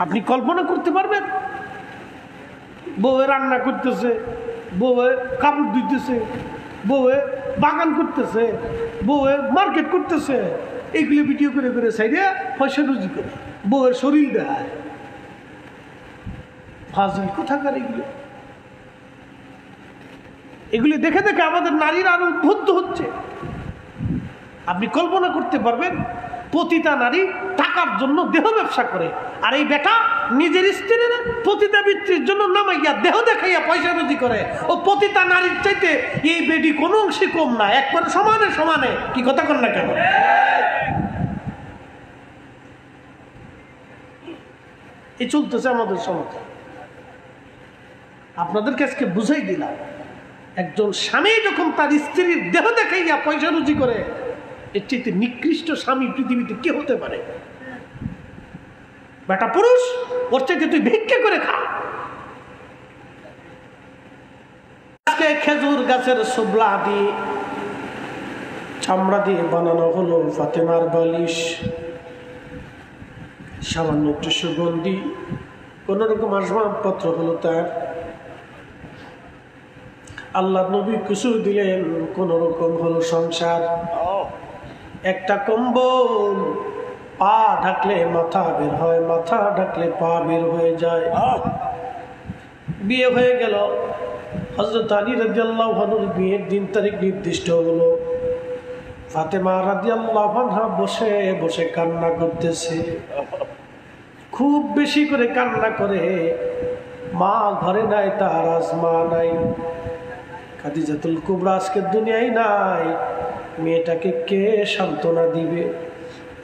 S1: আপনি কল্পনা করতে পারবেন? বউয়ে রান্না করতেছে, বউয়ে কাপড় ধুইতেছে, বউয়ে বাগান করতেছে, বউয়ে মার্কেট করতেছে, এইগুলো ভিডিও করে করে সাইডে পয়সা রুজি করে, বউয়ের শরীর দেয়। ফাজিল কোথাকার এগুলো। এগুলি দেখে দেখে আমাদের নারীরা আরো উদ্বুদ্ধ হচ্ছে। আপনি কল্পনা করতে পারবেন? পতিতা নারী টাকার জন্য দেহ ব্যবসা করে, আর এই বেটা নিজের স্ত্রীর পতিতাবৃত্তির জন্য নামাইয়া দেহ দেখাইয়া পয়সা রুজি করে। ও পতিতা নারীর চাইতে এই বেটি কোনো অংশে কম না, একবারে সমানে সমানে। কি কথা কন না কেন? এই চলতেছে আমাদের সমাজে। আপনাদেরকে আজকে বুঝাই দিলাম, একজন স্বামী যখন তার স্ত্রীর দেহ দেখাইয়া পয়সা রুজি করে, এর চাইতে নিকৃষ্ট স্বামী পৃথিবীতে কে হতে পারে? বেটা পুরুষ, ওর চাইতে তুই ভিক্ষা করে খা। আজকে খেজুর গাছের সুবলা দিয়ে, চামড়া দিয়ে বানানো হলো ফাতেমার বালিশ, সামান্য একটু সুগন্ধি, কোন রকম আসবাবপত্র হলো তার। আল্লাহ নবী কিছু দিলেন, কোন রকম হলো সংসার। একটা কম্বল, পা ঢাকলে মাথা বের হয়, মাথা ঢাকলে পা বের হয়ে যায়। বিয়ে হয়ে গেল। হযরত আলী রাদিয়াল্লাহু আনহুর বিয়ের দিন তারিখ নির্দিষ্ট হলো। ফাতেমা রাদিয়াল্লাহু আনহা বসে বসে কান্না করতেছে, খুব বেশি করে কান্না করে। মা ঘরে নাই, তার আজ মা নাই, খাদিজাতুল কুবরা আজকে দুনিয়ায় নাই, মেয়েটাকে কে সান্ত্বনা দিবে?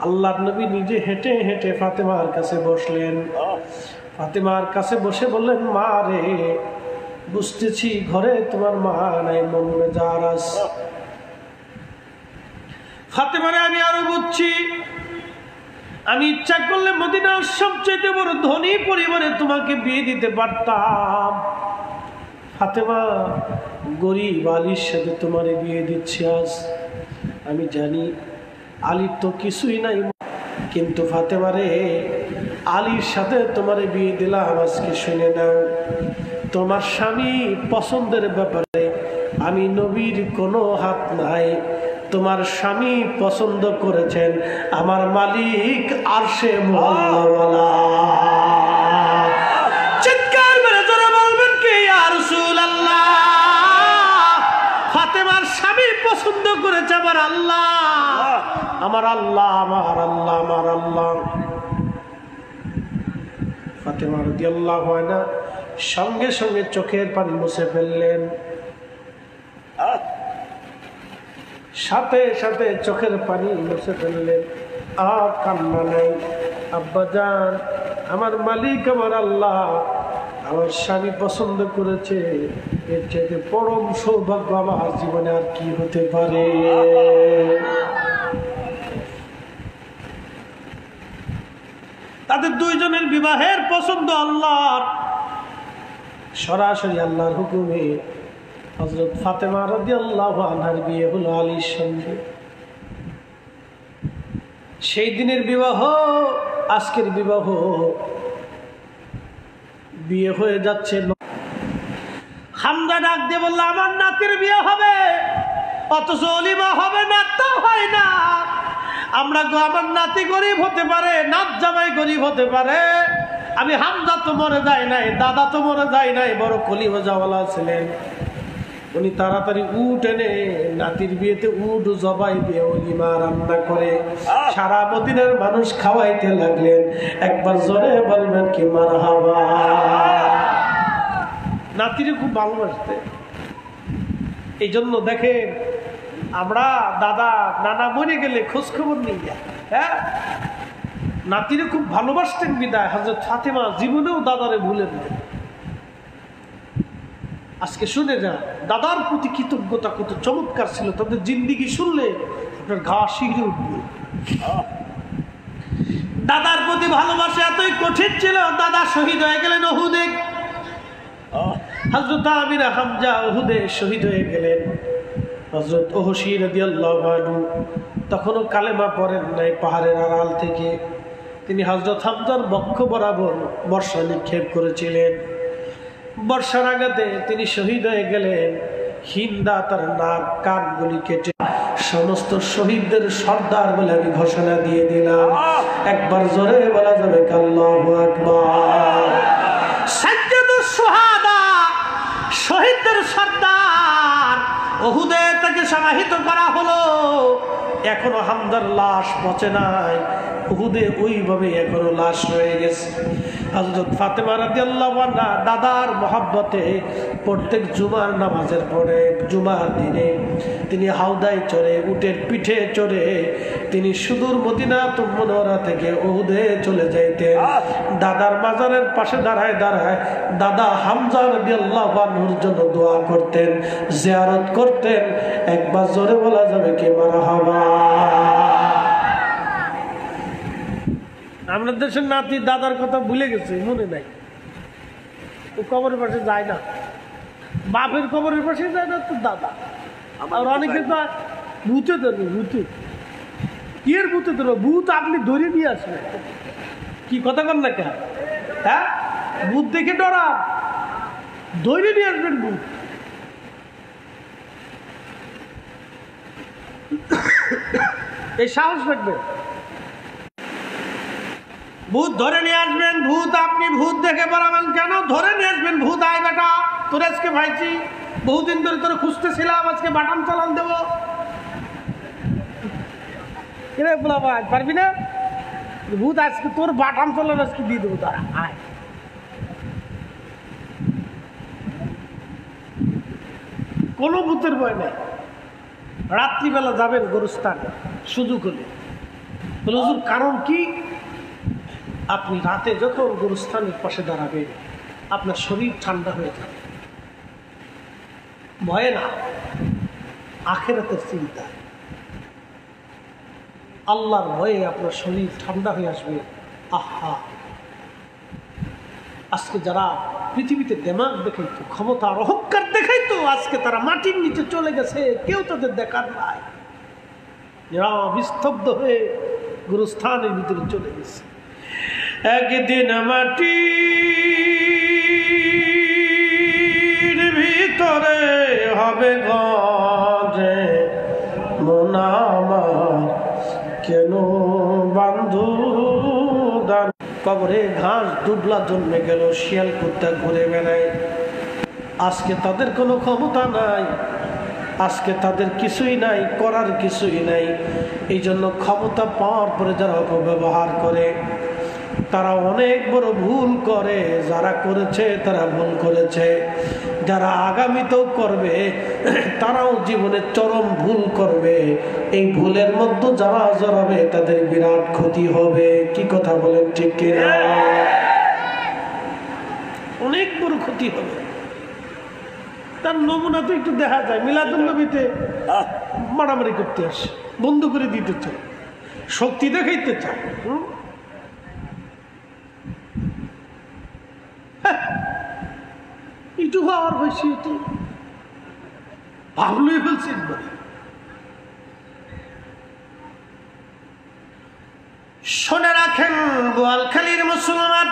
S1: আল্লাহর নবী নিজে হেঁটে হেঁটে ফাতেমার কাছে বসলেন। ফাতেমার কাছে বসে বললেন, মা রে, বুঝতেছি ঘরে তোমার মা নাই, মন মেজাজ। ফাতেমারে আমি আরো বুঝছি, আমি ইচ্ছা করলে মদিনার সবচেয়ে বড় ধনী পরিবারে তোমাকে বিয়ে দিতে পারতাম। ফাতেমা, গরিব আলীর সাথে তোমার বিয়ে দিচ্ছি আজ। আমি জানি আলীর তো কিছুই নাই, কিন্তু ফাতেমা রে, আলীর সাথে তোমার বিয়ে দিলাম আজকে, শুনে নাও। তোমার স্বামী পছন্দের ব্যাপারে আমি নবীর কোনো হাত নাই। তোমার স্বামী পছন্দ করেছেন আমার মালিক আরশে মুআল্লাওয়ালা। চিৎকার মেরে জোরে বলবেন কি ইয়া রাসূলুল্লাহ, ফাতেমার স্বামী পছন্দ করেছে আমার আল্লাহ, আমার আল্লাহ, আমার আল্লাহ, আমার আল্লাহ। ফাতেমা রাদিয়াল্লাহু আনহা সঙ্গে সঙ্গে চোখের পানি মুছে ফেললেন, সাথে সাথে চোখের পানি মুছে ফেললেন। আর কান্না নাই। আব্বাজান, আমার মালিক আমার আল্লাহ আমার স্বামী পছন্দ করেছে, এর চাইতে পরম সৌভাগ্য আমার জীবনে আর কি হতে পারে। তাদের দুইজনের বিবাহের পছন্দ আল্লাহর, সরাসরি আল্লাহর হুকুমে হযরত ফাতেমা রাদিয়াল্লাহু আনহার বিয়ে হলো আলীর সঙ্গে। সেই দিনের বিবাহ আজকের বিবাহ, বিয়ে হয়ে যাচ্ছে। হামজা ডাক দিয়ে বলল আমার নাতির বিয়ে হবে, অথচ অলিমা হবে না, তা হয় না। আমরা আমার নাতি গরিব হতে পারে, নাত জামাই গরিব হতে পারে, আমি হামজা তো মরে যায় নাই, দাদা তো মরে যায় নাই, বড় কলিজাওয়ালা ছিলেন। উনি তাড়াতাড়ি উট এনে নাতির বিয়েতে উট জবাই দিয়ে অলিমা রান্না করে সারা মদিনার মানুষ খাওয়াইতে লাগলেন। একবার জোরে বলবেন কি মারহাবা। নাতিরে খুব ভালোবাসতে। এই জন্য দেখেন আমরা দাদা নানা মরে গেলে খোঁজ খবর নিই, হ্যাঁ, নাতিরে খুব ভালোবাসতেন বিদায় হযরত ফাতেমা জীবনেও দাদারে ভুলেন না। আজকে শুনে যা দাদার প্রতি কৃতজ্ঞতা কত চমৎকার ছিল, তাদের জিন্দিগি শুনলে আপনার গা শিহরে উঠবে। দাদার প্রতি ভালোবাসা এতই কঠিন ছিল, দাদা শহীদ হয়ে গেলেন উহুদে। হযরত আমিনা হামজা উহুদে শহীদ হয়ে গেলেন। হযরত ওহসী রাদিয়াল্লাহু আনহু তখনও কালেমা পড়েন নাই। পাহাড়ের আড়াল থেকে তিনি হযরত হামজার বক্ষ বরাবর বর্ষা নিক্ষেপ করেছিলেন। বর্ষার আঘাতে তিনি শহীদ হয়ে গেলেন। হিন্দা তার নাক কানগুলি কেটে সমস্ত শহীদদের সর্দার বলে আমি ঘোষণা দিয়ে দিলাম। একবার জোরে বলা যাবে আল্লাহু আকবার। সাজ্জাদুস শুহাদা, শহীদদের সর্দার, উহুদে তাকে সমাহিত করা হলো। এখনো হামজার লাশ পচে নাই, উহুদে ওইভাবে এখনো লাশ রয়ে গেছে। হযরত ফাতেমা রাদিয়াল্লাহু আনহা দাদার মহব্বতে প্রত্যেক জুমার নামাজের পরে জুমার দিনে তিনি হাওদায় চড়ে, উটের পিঠে চড়ে তিনি সুদূর মদিনাতুল মুনাওয়ারা থেকে উহুদে চলে যাইতেন। দাদার মাজারের পাশে দাঁড়ায় দাঁড়ায় দাদা হামজা রাদিয়াল্লাহু আনহুর জন্য দোয়া করতেন, জিয়ারত করতেন। একবার জোরে বলা যাবে কি মারহাবা। আমাদের দেশের নাতি দাদার কথা ভুলে গেছে, মনে নাই। ও কবরের পাশে যায় না, বাপের কবরের পাশে যায় না তো দাদা। আর অনেকে তো ভূতে ধরবে, ভূতে কি এর ভূতে ধরবে, ভূত আপনি ধরে নিয়ে আসবেন। কি কথা কন না কেন, হ্যাঁ, ভূত দেখে ডরা, ধরে নিয়ে আসবেন ভূত। এই সাহস রাখবেন, ভূত ধরে নিয়ে আসবেন। ভূত আপনি ভূত দেখে বলাবেন কেন, ধরে নিয়ে আসবেন। ভূত আয় বেটা, তোর আজকে ভাইছি, বহুদিন ধরে তোর খুঁজতেছিলাম, আজকে বাটাম চালান দেবো। পারবি না, ভূত আজকে তোর বাটাম চালান আজকে দিয়ে দেবো, তারা আয়। কোনো ভূতের ভয় নেই। রাত্রিবেলা যাবেন গোরস্থান, সুযোগ হলে। হুজুর কারণ কি? আপনি রাতে যখন গোরস্থানের পাশে দাঁড়াবেন আপনার শরীর ঠান্ডা হয়ে যাবে, ভয়ে না, আখিরাতের চিন্তা, আল্লাহর ভয়ে আপনার শরীর ঠান্ডা হয়ে আসবে। আহা, আজকে যারা পৃথিবীতে দেমাগ দেখাইতো, ক্ষমতা আর অহংকার দেখাইতো, আজকে তারা মাটির নিচে চলে গেছে, কেউ তাদের দেখার নাই। স্তব্ধ হয়ে গুরুস্থানের ভিতরে চলে গেছে। একদিন মাটি ভিতরে হবে ঘরে মন আমার কেন বান্ধু দান। কবরে ঘাস দুবলা জন্মে গেল, শিয়াল কুত্তা ঘুরে বেড়ায়। আজকে তাদের কোনো ক্ষমতা নাই, আজকে তাদের কিছুই নাই, করার কিছুই নাই। এই জন্য ক্ষমতা পাওয়ার পরে যারা অপব্যবহার করে তারা অনেক বড় ভুল করে। যারা করেছে তারা ভুল করেছে, যারা আগামীতেও করবে তারাও জীবনে চরম ভুল করবে। এই ভুলের মধ্যে যারা জড়াবে তাদের বিরাট ক্ষতি হবে। কি কথা বলেন ঠিক কিনা? অনেক বড় ক্ষতি হবে। তার নমুনা তো একটু দেখা যায়, মিলাদুন্নবীতে মারামারি করতে আসে, বন্ধ করে দিতে চায়, শক্তি দেখাইতে চায়। একটু হওয়ার হয়েছে, তো ভাবলই ফেলছে একবারে। শুনে রাখেন বোয়ালখালীর মুসলমান,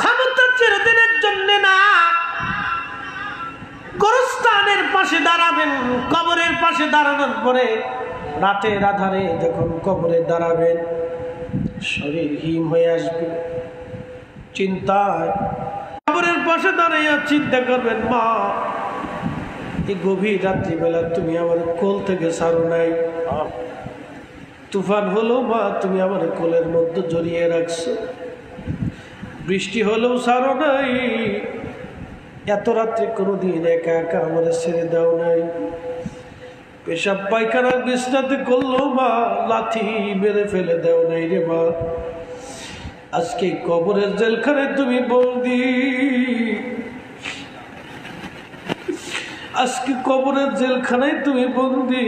S1: ক্ষমতা চিরদিনের জন্য না। গোরস্থানের পাশে দাঁড়াবেন, কবরের পাশে দাঁড়ানোর পরে রাতের আধারে যখন কবরে দাঁড়াবেন শরীর হিম হয়ে আসবে চিন্তায়। কবরের পাশে দাঁড়াইয়া চিন্তা করবেন, মা এই গভীর রাত্রিবেলা তুমি আমার কোল থেকে ছাড়ো নাই। তুফান হলো মা, তুমি আমার কোলের মধ্যে জড়িয়ে রাখছো। বৃষ্টি হলেও ছাড়ো নাই। এত রাত্রে কোনোদিন একা একা আমার ছেড়ে দাও নাই। পেশাব পায়খানা বিছনাতে করলো মা, লাথি মেরে ফেলে দাও নাই রে মা। আজকে কবরের জেলখানে তুমি বন্দি, আজকে কবরের জেলখানায় তুমি বন্দি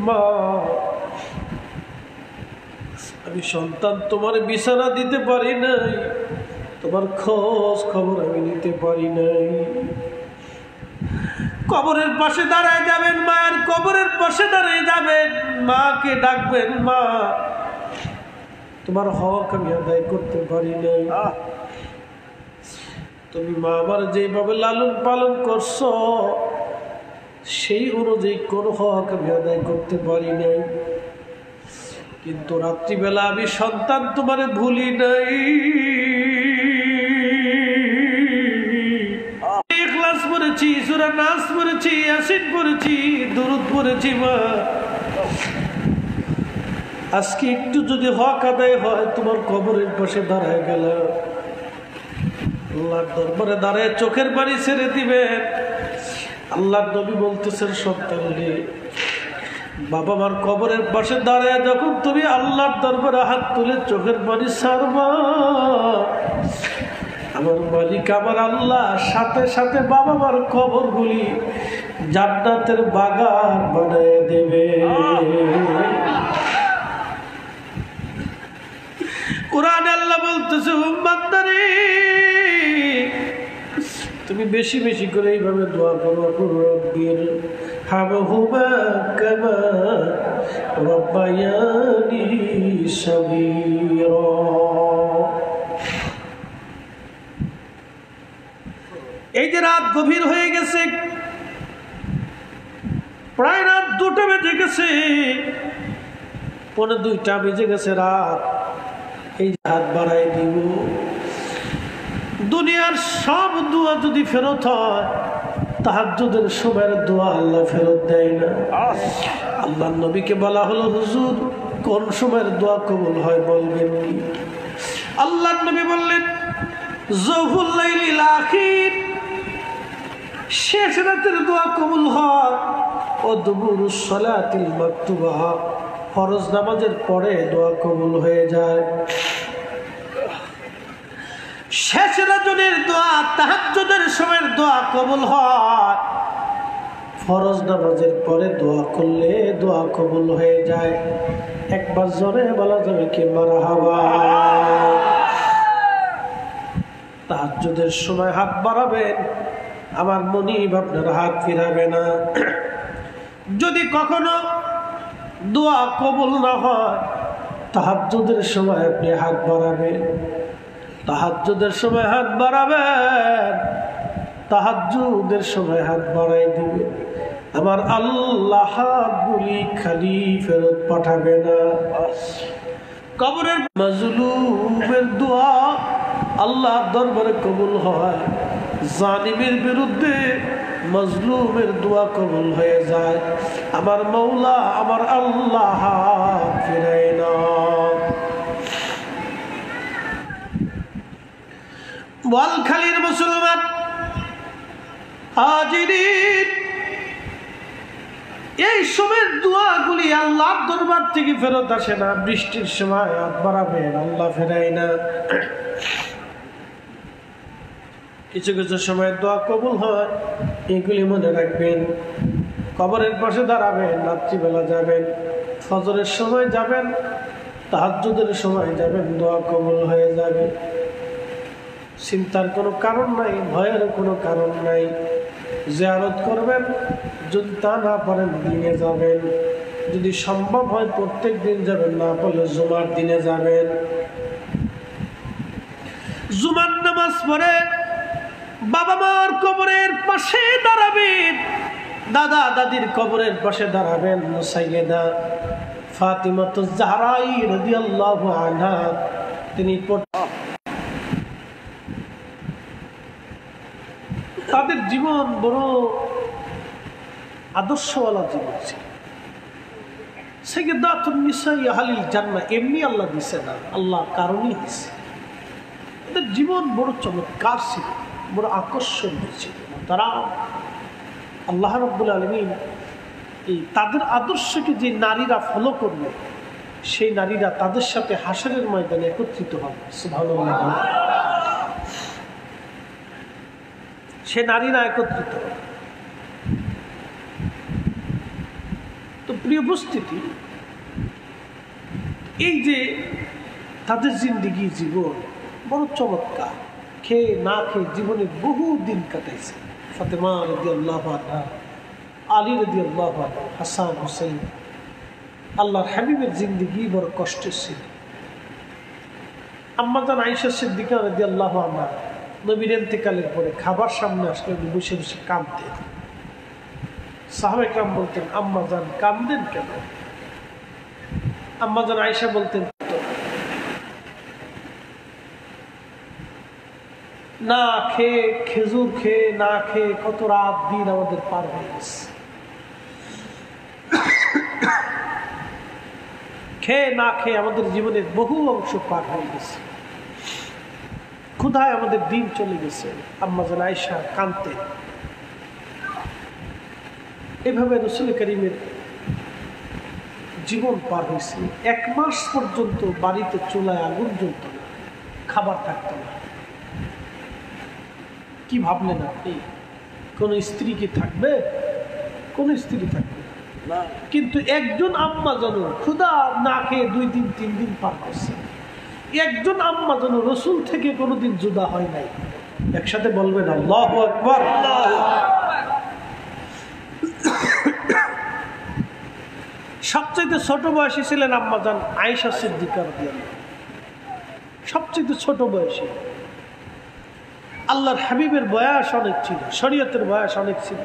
S1: মা। আমি সন্তান তোমার বিছানা দিতে পারি নাই, তোমার খোঁজ খবর আমি নিতে পারি নাই। কবরের পাশে দাঁড়ায় যাবেন, মায়ের কবরের পাশে দাঁড়িয়ে যাবেন, মাকে ডাকবেন, মা তোমার হক আমি আদায় করতে পারি নাই। তুমি মা আমার যেভাবে লালন পালন করছো সেই অনুযায়ী কোন হক আমি আদায় করতে পারি নাই। কিন্তু রাত্রিবেলা আমি সন্তান তোমারে ভুলি নাই। ইখলাস পড়েছি, সূরা নাস পড়েছি, ইয়াসিন পড়েছি, দুরূদ পড়েছি মা। আজকে একটু যদি হক আদায় হয়, তোমার কবরের পাশে দাঁড়ায় গেল, আল্লাহর দরবারে দাঁড়ায় চোখের পানি ছেড়ে দিবেন। আল্লাহর নবী বলতেছেন, সন্তান রে, বাবা মার কবরের পাশে দাঁড়ায় যখন তুমি আল্লাহর দরবারে হাত তুলে চোখের পানি ছাড়বা, আমার মালিক আমার আল্লাহ সাথে সাথে বাবা মার কবরগুলি জান্নাতের বাগান বানিয়ে দেবে। কোরআনে আল্লাহ বলতেছে, বান্দারে তুমি বেশি বেশি করে এইভাবে দোয়া করো, রব্বির হামহুমা কামা রব্বায়ানি সগীরা। এই যে রাত গভীর হয়ে গেছে, প্রায় রাত 2টা বেজে গেছে, 1:45 বেজে গেছে রাত। এই হাত বাড়াই দিব, দুনিয়ার সব দোয়া যদি ফেরত হয়, তাহাজ্জুদের সময়ের দোয়া আল্লাহ ফেরত দেয় না। আল্লাহর নবীকে বলা হলো, হুজুর কোন সময়ের দোয়া কবুল হয় বলবেন? আল্লাহর নবী বললেন, জহুল লাইলিল আখির, শেষ রাতের দোয়া কবুল হয়। ও দুবুরুস সালাতিল মাকতুবা, ফরজ নামাজের পরে দোয়া কবুল হয়ে যায়। শেষ রাতের দোয়া, তাহাজ্জুদের সময়ের দোয়া কবুল হয়। ফরজ নামাজের পরে দোয়া করলে দোয়া কবুল হয়ে যায়। একবার জোরে বলা যাবে কি মারহাবা? তাহাজ্জুদের সময় হাত বাড়াবেন, আমার মনিব আপনার হাত ফিরাবে না। যদি কখনো দোয়া কবুল না হয়, তাহাজ্জুদের সময় আপনি হাত বাড়াবেন, তাহাজ্জুদের সময় হাত বাড়াবেন, তাহাজ্জুদের সময় হাত বাড়াই দিবেন, আমার আল্লাহ হাতগুলি খালি ফেরত পাঠাবে না। কবরের মাজলুমের দোয়া আল্লাহর দরবারে কবুল হয়, জালিমের বিরুদ্ধে মাজলুমের দোয়া কবুল হয়ে যায়। আমার মওলা আমার আল্লাহ হাত ফিরায় না। বোয়ালখালীর মুসলমান হাজিরিন, এই সময়ের দোয়াগুলি আল্লাহর দরবার থেকে ফেরত আসে না। বৃষ্টির সময় হাত বাড়াবেন, আল্লাহ ফেরায় না। কিছু কিছু সময় দোয়া কবুল হয়, এগুলি মনে রাখবেন। কবরের পাশে দাঁড়াবেন, রাত্রিবেলা যাবেন, ফজরের সময় যাবেন, তাহাজ্জুদের সময় যাবেন, দোয়া কবুল হয়ে যাবে। চিন্তার কোনো কারণ নাই, ভয়ের কোনো কারণ নাই। জিয়ারত করবেন, যদি তা না পারেন দিনে যাবেন, যদি সম্ভব হয় প্রত্যেক দিন যাবেন, না বলে জুমার দিনে যাবেন। জুমার নামাজ পড়ে বাবা মার কবরের পাশে দাঁড়াবেন, দাদা দাদির কবরের পাশে দাঁড়াবেন। সাইয়েদা ফাতিমাতুজ জাহরা রাদিয়াল্লাহু আনহা তিনি তাদের জীবন বড় আদর্শওয়ালা জীবন ছিল। সাইয়্যিদাতুন নিসাই আহলিল জান্নাহ এমনি আল্লাহ দিছে না, আল্লাহ কারণই দিছে। তাদের জীবন বড় চমৎকার ছিল, বড় আকর্ষণীয় ছিল। তারা আল্লাহ রাব্বুল আলামিন এই তাদের আদর্শকে যে নারীরা ফলো করবে, সেই নারীরা তাদের সাথে হাসরের ময়দানে একত্রিত হবে। সুবহানাল্লাহ। সে নারীরা একত্রিত হবে। তো প্রিয় উপস্থিতি, এই যে তাদের জিন্দেগি জীবন বড় চমৎকার, খেয়ে না খেয়ে জীবনে বহু দিন কাটাইছে। ফাতেমা রাদিয়াল্লাহু আনহা, আলী রাদিয়াল্লাহু আনহু, হাসান হুসাইন, আল্লাহর হাবিবের জিন্দেগি বড় কষ্টের ছিল। আম্মা জান আয়েশা সিদ্দিকা রাদিয়াল্লাহু আনহা নবীর ইন্তেকালের পরে খাবার সামনে আসলে বসে বসে কাঁদতেন। সাহাবায়ে কেরাম বলতেন, আম্মা জান কাঁদেন কেন? আম্মা জান আয়েশা বলতেন, না খেয়ে খেজুর খেয়ে না খেয়ে কত রাত দিন আমাদের পার হয়ে গেছে, খেয়ে না খেয়ে আমাদের জীবনের বহু অংশ পার হয়ে গেছে, ক্ষুধায় আমাদের দিন চলে গেছে। আম্মা জান আয়েশা কাঁদতেন। এভাবে রাসূল কারীমের জীবন পার হয়েছে। 1 মাস পর্যন্ত বাড়িতে চুলায় আগুন জ্বলত না, খাবার থাকতো না। কি ভাবলেন আপনি? কোন স্ত্রী কি থাকবে? কোন স্ত্রী থাকবে না। কিন্তু একজন আম্মা জানো ক্ষুধা না খেয়ে 2 দিন 3 দিন পার করছে। একজন আম্মা জানো রসুল থেকে কোনোদিন জুদা হয় নাই। একসাথে বলবেন আল্লাহু আকবার। সবচেয়ে ছোট বয়সী ছিলেন আম্মা জান আয়েশা সিদ্দিকা রাদিয়াল্লাহু আনহা, সবচেয়ে ছোট বয়সী। আল্লাহর হাবিবের বয়স অনেক ছিল, শরীয়তের বয়স অনেক ছিল।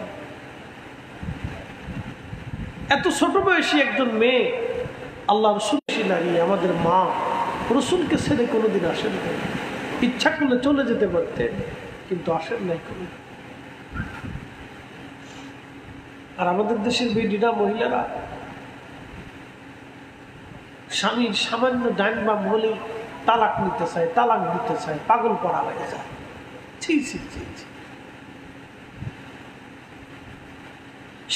S1: এত ছোট বয়সী একজন মেয়ে, আল্লাহ রসুল নারী, আমাদের মা, রসুলকে ছেড়ে কোনোদিন আসেন নাই। ইচ্ছা করলে চলে যেতে পারতেন, কিন্তু আসেন নাই কোনো। আর আমাদের দেশের বেডিরা মহিলারা স্বামীর সামান্য ডাইন বাম হলেই তালাক নিতে চায়, তালাক দিতে চায়, পাগল করা হয়ে যায়।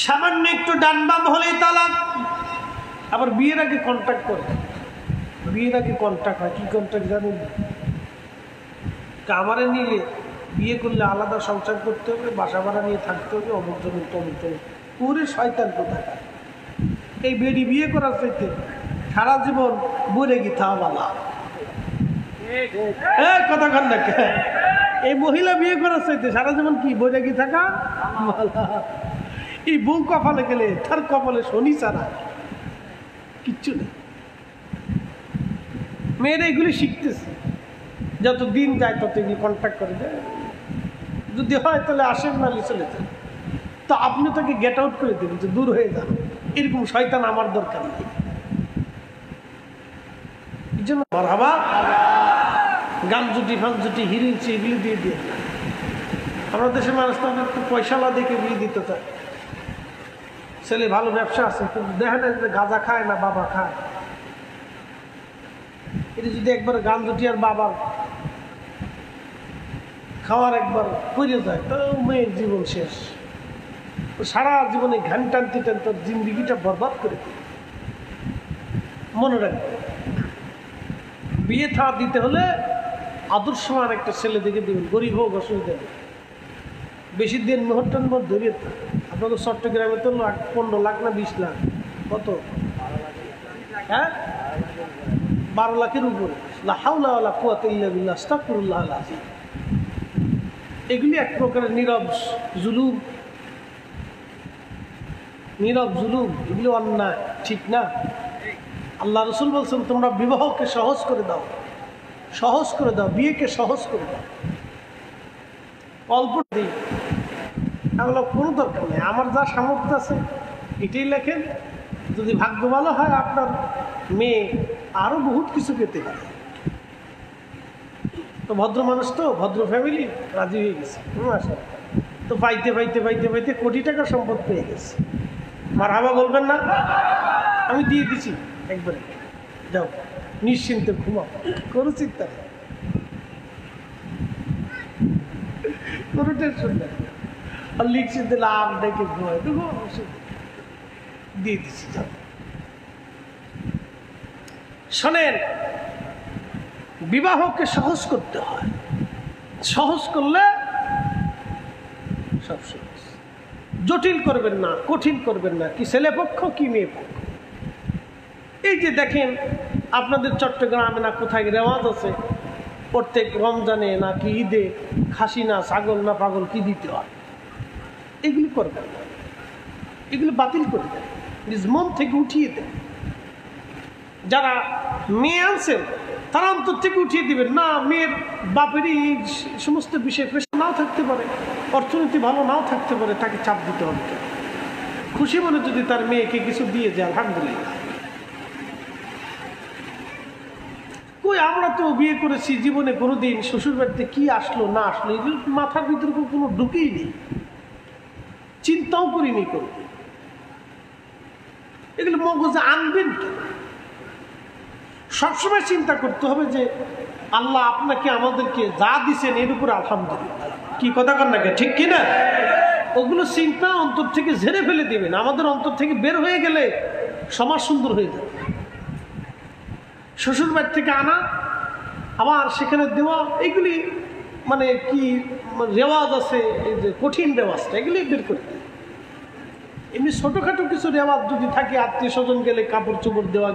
S1: সামান্য একটু ডান বাম হলেই তালাক। আবার বিয়ের আগে কন্ট্যাক্ট করে, বিয়ের আগে কন্ট্যাক্ট হয়। কি কন্ট্যাক্ট জানেন? আমারে নিলে বিয়ে করলে আলাদা সংসার করতে হবে, বাসা ভাড়া নিয়ে থাকতে হবে, অমুক জন্য তমুক জন্য। পুরে শয়তান কোথাকার। এই বেডি বিয়ে করার চাইতে সারা জীবন বলে গিয়ে বালা কথা কন না। এই মহিলা বিয়ে করার চাইতে সারা জীবন কি বলে গিয়ে থাকা বালা। এই বউ কপালে গেলে তার কপালে শনি ছাড়া কিচ্ছু নেই। মেয়েরা এগুলি শিখতেছে। যত দিন যায় তত এগুলি কন্ট্যাক্ট করে দেয়, যদি হয় তাহলে আসেন, নাহলে চলে যান। তো আপনি তাকে গেট আউট করে দেবেন যে দূর হয়ে যান, এরকম শয়তান আমার দরকার নেই। এই জন্য মারহাবা গামজুটি ফামজুটি হিরিঞ্চি এগুলি দিয়ে দিয়ে আমরা দেশের মানুষ তো একটু পয়সালা দেখে বিয়ে দিতে চায়। ছেলে ভালো ব্যবসা আছে, কিন্তু দেখে না যে গাঁজা খায় না বাবা খায়। এটা যদি একবার গামজুটি আর বাবার খাওয়ার একবার করে যায় তো মেয়ের জীবন শেষ। সারা জীবনে ঘান টানতে টানতে জিন্দিগিটা বরবাদ করে দিল। মনে রাখবে, বিয়ে থা দিতে হলে আদর্শমান একটা ছেলে দেখে দেবেন, গরিব হোক অসুবিধা নেই। বেশি দিন মুহূর্তের মধ্যে ধরিয়ে আপনাদের চট্টগ্রামে তো 15 লাখ না 20 লাখ, কত? হ্যাঁ, 12 লাখের উপরে। লা হাওলা ওয়ালা কুওয়াতা ইল্লা বিল্লাহ, আস্তাগফিরুল্লাহল আযীম। এগুলি এক প্রকারের নীরব জুলুম, নীরব জুলুম, এগুলি অন্যায়, ঠিক না? আল্লাহ রসুল বলছেন তোমরা বিবাহকে সহজ করে দাও, সহজ করে দাও, বিয়েকে সহজ করে দাও। অল্প দিই এগুলো কোনো দরকার নেই, আমার যা সামর্থ্য আছে এটাই লেখেন। যদি ভাগ্য ভালো হয় আপনার মেয়ে আরও বহুত কিছু পেতে পারে। তো ভদ্র মানুষ, তো ভদ্র ফ্যামিলি, রাজি হয়ে গেছে। আসলে তো পাইতে পাইতে পাইতে পাইতে কোটি টাকার সম্পদ পেয়ে গেছে। মারহাবা বলবেন না? আমি দিয়ে দিছি একবারে, যাও নিশ্চিন্তে ঘুমাও, কোনো চিন্তা নেই, কোনো টেনশন নেই। আর লিখছি দিলে আগ ডেকে ঘুমায় তো দিয়ে দিচ্ছি, যাও। শোনেন, বিবাহকে সহজ করতে হয়, সহজ করলে সব সহজ। জটিল করবেন না, কঠিন করবেন না, কি ছেলে পক্ষ কি মেয়ে পক্ষ। এই যে দেখেন আপনাদের চট্টগ্রামে না কোথায় রেওয়াজ আছে, প্রত্যেক রমজানে নাকি ঈদে খাসি না ছাগল না পাগল কি দিতে হয়। এগুলি করবেন না, এগুলি বাতিল করে দেন, নিজ মন থেকে উঠিয়ে দেন। যারা মেয়ে আনছেন তারা অন্তর থেকে উঠিয়ে দিবেন না। মেয়ের বাপেরই এই সমস্ত বিষয় প্রেশার নাও থাকতে পারে, অর্থনীতি ভালো নাও থাকতে পারে, তাকে চাপ দিতে হবে কেন? খুশি মনে যদি তার মেয়েকে কিছু দিয়ে যায় আলহামদুলিল্লাহ। কই আমরা তো বিয়ে করেছি, জীবনে কোনোদিন শ্বশুর বাড়িতে কি আসলো না আসলো এগুলো মাথার ভিতরে কোনো ঢুকেই নেই, চিন্তাও করিনি কোনো। এগুলো মগজে আনবেন তো। সবসময় চিন্তা করতে হবে যে আল্লাহ আপনাকে আমাদেরকে যা দিচ্ছেন এর উপরে আলহামদুলিল্লাহ। কি কথা কন না, ঠিক কিনা? ওগুলো চিন্তা অন্তর থেকে ঝেড়ে ফেলে দিবেন। আমাদের অন্তর থেকে বের হয়ে গেলে সমাজ সুন্দর হয়ে যাবে। শ্বশুর বাড়ি থেকে আনা আবার সেখানে দেওয়া, এগুলি মানে কি রেওয়াজ আছে, এই যে কঠিন রেওয়াজটা এগুলি বের করতে। এমনি ছোটোখাটো কিছু রেওয়াজ যদি থাকে, আত্মীয় স্বজন গেলে কাপড় চোপড় দেওয়া,